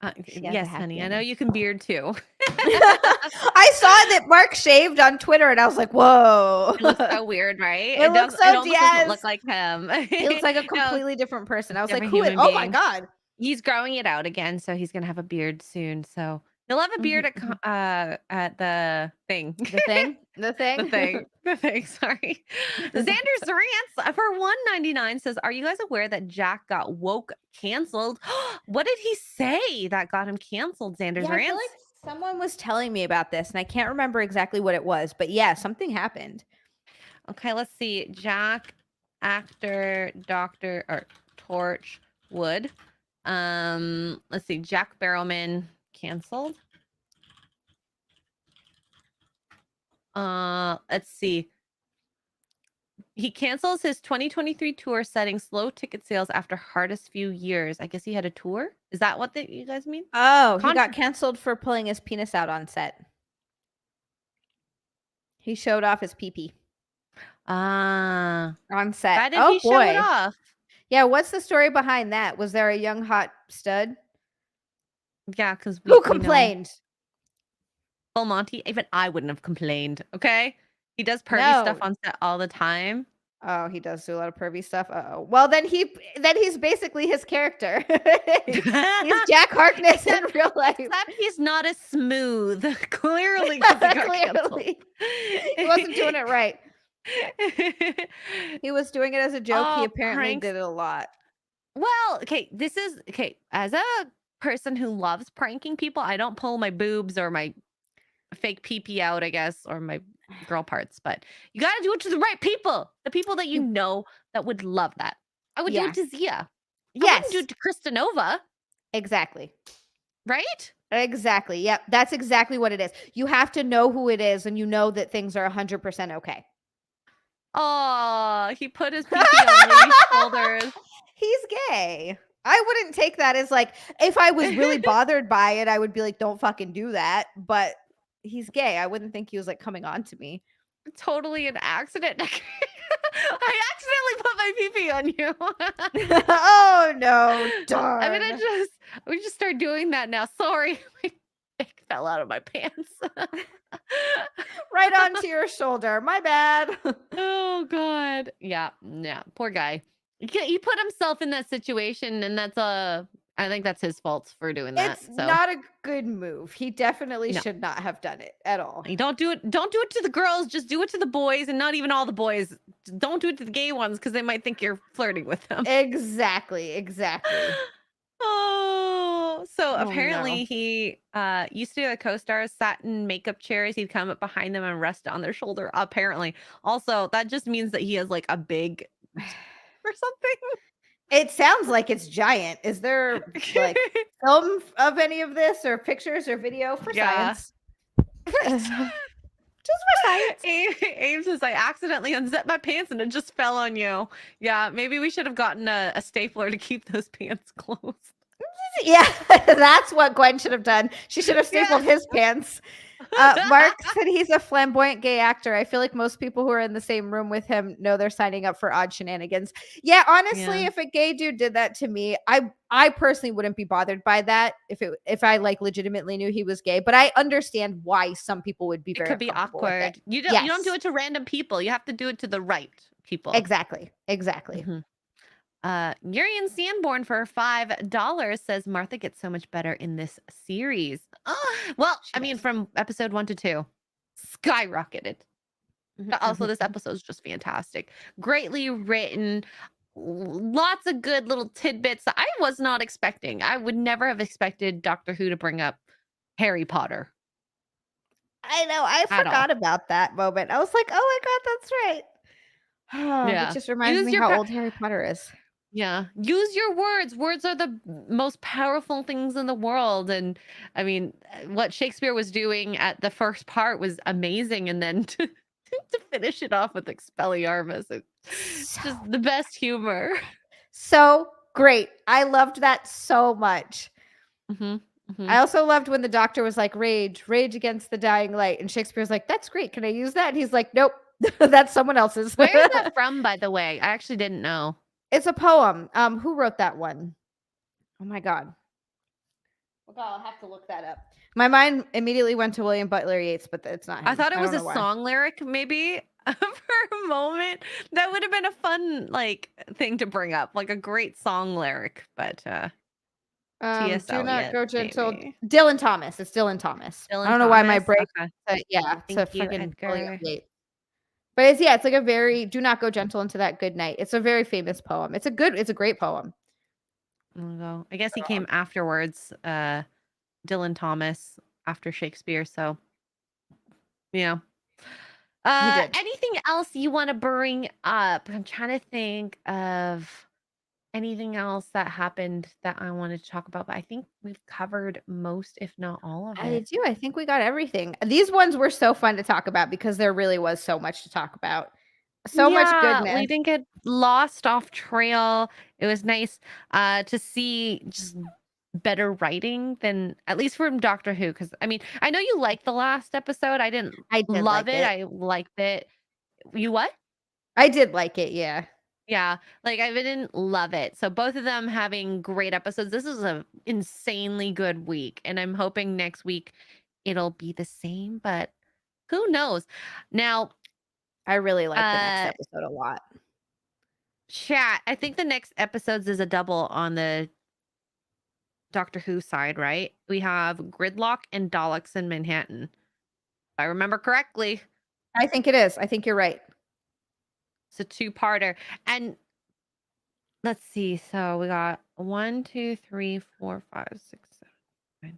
Uh, She has a yes, happy honey. I know ending. you can beard too. I saw that Mark shaved on Twitter, and I was like, "Whoa." It looks so weird, right? It looks It so almost doesn't look yes. like him. He looks like a No, completely different person. I was like, different "Who is human oh my being. god." He's growing it out again, so he's gonna have a beard soon. So he'll have a beard Mhm, mhm. at the thing. The thing? The The thing? thing. The thing, sorry. Xander's Rants for 199 says, "Are you guys aware that Jack got woke canceled?" What did he say that got him canceled, Yeah, Xander's I feel Rants? like someone was telling me about this, and I can't remember exactly what it was, but yeah, something happened. Okay, let's see. Jack, actor, doctor, or Torchwood. Let's see. Jack Barrowman canceled. Let's see. He cancels his 2023 tour, setting slow ticket sales after hardest few years. I guess he had a tour. Is that what you guys mean? Oh, he got Contra- canceled for pulling his penis out on set. He showed off his pee-pee Ah, on set. why did Oh he show it boy. off? Yeah, what's the story behind that? Was there a young hot stud? Yeah, because Who we know complained? Full Monty. Even I wouldn't have complained. Okay, he does pervy stuff No. on set all the time. Oh, he does do a lot of pervy stuff. Uh-oh. Well, then he's basically his character. He's Jack Harkness in except, real life. except he's not as smooth. Clearly, because he got canceled. Clearly. He wasn't doing it right. He was doing it as a joke. He Oh, apparently pranks. did it a lot. Well, okay, this is okay. As a person who loves pranking people, I don't pull my boobs or my fake pee out, I guess, or my girl parts, but you got to do it to the right people. The people that you You know that would love that. I would do it yeah. to Zia. I wouldn't do Yes. it to Christinova, Exactly. right? Exactly. Yep. That's exactly what it is. You have to know who it is and you know that things are 100% okay. Oh, he put his pee on Lady's shoulders. He's gay. I wouldn't take that as like if I was really bothered by it, I would be like, don't fucking do that. But he's gay. I wouldn't think he was like coming on to me. Totally an accident. I accidentally put my pee on you. Oh no, I'm darn. gonna we just start doing that now. Sorry, my dick fell out of my pants. Right onto your shoulder. My bad. Oh God, yeah, yeah, poor guy. He put himself in that situation, and I think that's his fault for doing that. It's So not a good move. He definitely no, should not have done it at all. you don't do it. Don't do it to the girls. Just do it to the boys, and not even all the boys. Don't do it to the gay ones because they might think you're flirting with them. Exactly. Exactly. Oh, so Oh no. apparently he used to do the co-stars sat in makeup chairs. He'd come up behind them and rest on their shoulder. Apparently, also that just means that he has like a big or It sounds like it's giant. Is there something. like film of any of this or pictures or video for Yeah. science? Just for science. Ames says I accidentally unzipped my pants and it just fell on you. Yeah, maybe we should have gotten a stapler to keep those pants closed. Yeah, that's what Gwen should have done. She should have stapled his pants. Mark said he's a flamboyant gay actor. I feel like most people who are in the same room with him know they're signing up for odd shenanigans. Yeah, honestly, Yeah. if a gay dude did that to me, I personally wouldn't be bothered by that if I like legitimately knew he was gay. But I understand why some people would be It very could be uncomfortable with it. awkward. You don't do Yes, it to random people. You have to do it to the right people. exactly, exactly. Mhm. Urian Sanborn for $5 says Martha gets so much better in this series. Well, She I mean, does. from episode 1 to 2, skyrocketed. Mhm, But also, mhm, this mhm. episode is just fantastic. Greatly written, lots of good little tidbits that I was not expecting. I would never have expected Doctor Who to bring up Harry Potter I know. I at all. forgot about that moment. I was like, oh my god, that's right. That Yeah. just reminds Use me your how old Harry Potter is. Yeah. Use your words. Words are the most powerful things in the world. And I mean, what Shakespeare was doing at the first part was amazing. And then to finish it off with Expelliarmus, it's So just the best humor. so great. I loved that so much. Hmm. Hmm. I also loved when the doctor was like, "Rage, rage against the dying light," and Shakespeare's like, "That's great. Can I use that?" And he's like, "Nope, that's someone else's." Where is that from, by the way? I actually didn't know. It's a poem. Who wrote that one? Oh my god. Well, God, I'll have to look that up. My mind immediately went to William Butler Yeats, but it's not I him. thought it I was don't a know why. song lyric, maybe for a moment. That would have been a fun like thing to bring up, like a great song lyric. But T.S. Do not Eliot, go gentle. maybe. Dylan Thomas. It's Dylan Thomas. I Dylan don't know why my Thomas. brain Okay. yeah, to Thank you, fucking William Edgar. Yeats. But it's yeah, it's like a very do not go gentle into that good night. It's a very famous poem. It's a great poem. I'll go. I guess he came afterwards, Dylan Thomas after Shakespeare. So yeah. He did. Anything else you want to bring up? I'm trying to think of anything else that happened that I wanted to talk about, but I think we've covered most, if not all of I it. do. I think we got everything. These ones were so fun to talk about because there really was so much to talk about. So much Yeah, goodness. we didn't get lost off trail. It was nice to see just better writing than at least from Doctor Who. Because I mean, I know you liked the last episode. I didn't I did love like it. it. I liked it. You what? I did like it, yeah. Yeah, like I didn't love it. So both of them having great episodes. This is a insanely good week, and I'm hoping next week it'll be the same. But who knows? Now, I really like the next uh, episode a lot. chat. I think the next episodes is a double on the Doctor Who side, right? We have Gridlock and Daleks in Manhattan. If I remember correctly, I think it is. I think you're right. it's a two-parter. And let's see. So we got 1, 2, 3, 4, 5, 6, 7, 8.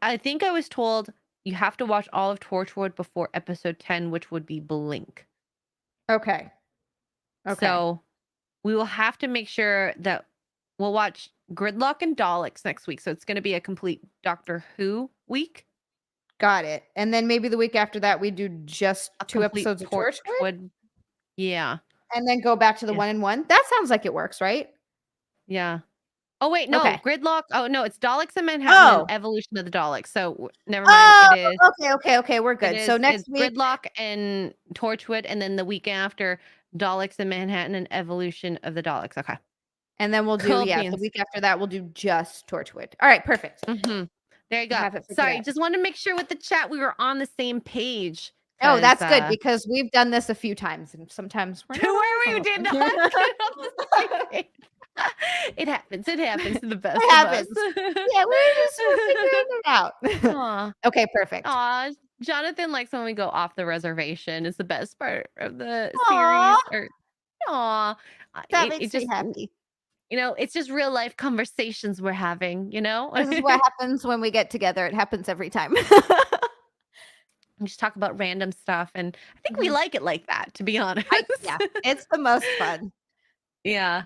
I think I was told you have to watch all of Torchwood before episode 10, which would be Blink. Okay. Okay. So we will have to make sure that we'll watch Gridlock and Daleks next week. So it's going to be a complete Doctor Who week. Got it. And then maybe the week after that, we do just A 2 complete episodes of Torchwood Torchwood. Yeah. and then go back to the Yeah. 1 and 1. That sounds like it works, right? Yeah. Oh, wait. No. Okay. Gridlock. Oh, no. It's Daleks in Manhattan and Oh. Evolution of the Daleks. So never mind. Oh, It is. okay, we're good. So It's next week Gridlock and Torchwood, and then the week after, Daleks in Manhattan and Evolution of the Daleks. Okay. and then we'll do Cool yeah, the beans. week after that, we'll do just Torchwood. All right, perfect. Mhm. There you I go. have it figured Sorry, out. just wanted to make sure with the chat we were on the same page Oh, 'cause, that's good because we've done this a few times and sometimes we're not where we always did on not the get on the same page. It happens. It happens to the best It of us. happens. Yeah, we're figuring it out. Aw. Okay, perfect. Aw, Jonathan likes when we go off the reservation. It's the best part of the Aw, series. Or aw, that it makes me just happy. it's just real life conversations we're having. This is what happens when we get together. It happens every time. We just talk about random stuff, and I think we Mhm. like it like that. To be honest, Yeah, it's the most fun. yeah.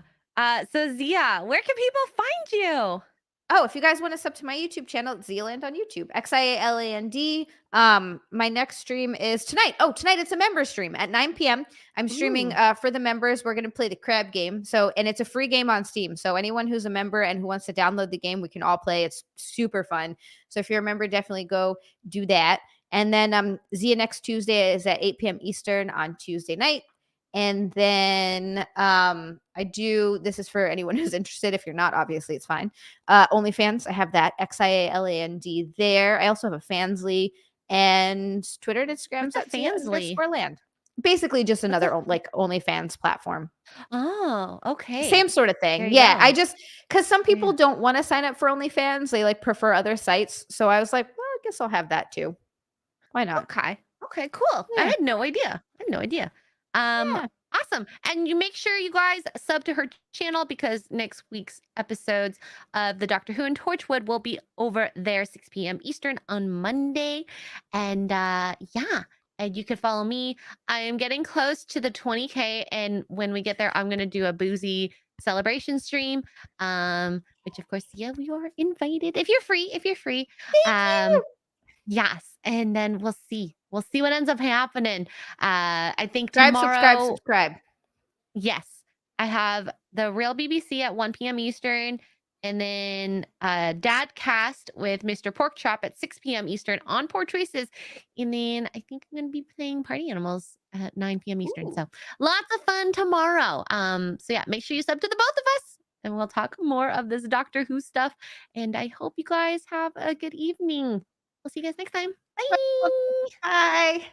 So Zia, where can people find you? Oh, if you guys want to sub to my YouTube channel, it's Zealand on YouTube. XIALAND. My next stream is tonight. Oh, tonight it's a member stream at 9 p.m. I'm streaming Ooh, for the members. We're gonna play the crab game. So and it's a free game on Steam. So anyone who's a member and who wants to download the game, we can all play. It's super fun. So if you're a member, definitely go do that. And then Zia next Tuesday is at 8 p.m. Eastern on Tuesday night. And then I do this is for anyone who's interested. If you're not, obviously it's fine. OnlyFans, I have that XIALAND there. I also have a Fansly and Twitter and what's Instagram's a at Zia Fansly? underscore land. Basically, just What's a another like OnlyFans platform. Oh, okay. Same sort of There thing. you Yeah, I go. just because some people Yeah. don't want to sign up for OnlyFans, they like prefer other sites. So I was like, well, I guess I'll have that too. Why not? Okay. Okay, cool. I Yeah, had no idea. I had no idea. Um, yeah. awesome. And you make sure you guys sub to her channel because next week's episodes of the Doctor Who and Torchwood will be over there 6 p.m. Eastern on Monday. And yeah, and you can follow me. I am getting close to the 20K, and when we get there, I'm gonna do a boozy celebration stream. Which of course, yeah, we are invited if you're free. If you're free, Thank um, you. yes, and then we'll see. We'll see what ends up happening. I think Subscribe, subscribe, tomorrow. subscribe. Yes. I have the Real BBC at 1 p.m. Eastern, and then Dad Cast with Mr. Porkchop at 6 p.m. Eastern on Poor Choices. And then I think I'm going to be playing Party Animals at 9 p.m. Eastern. Ooh. So lots of fun tomorrow. So yeah, make sure you sub to the both of us, and we'll talk more of this Doctor Who stuff. And I hope you guys have a good evening. We'll see you guys next time. Bye. Bye.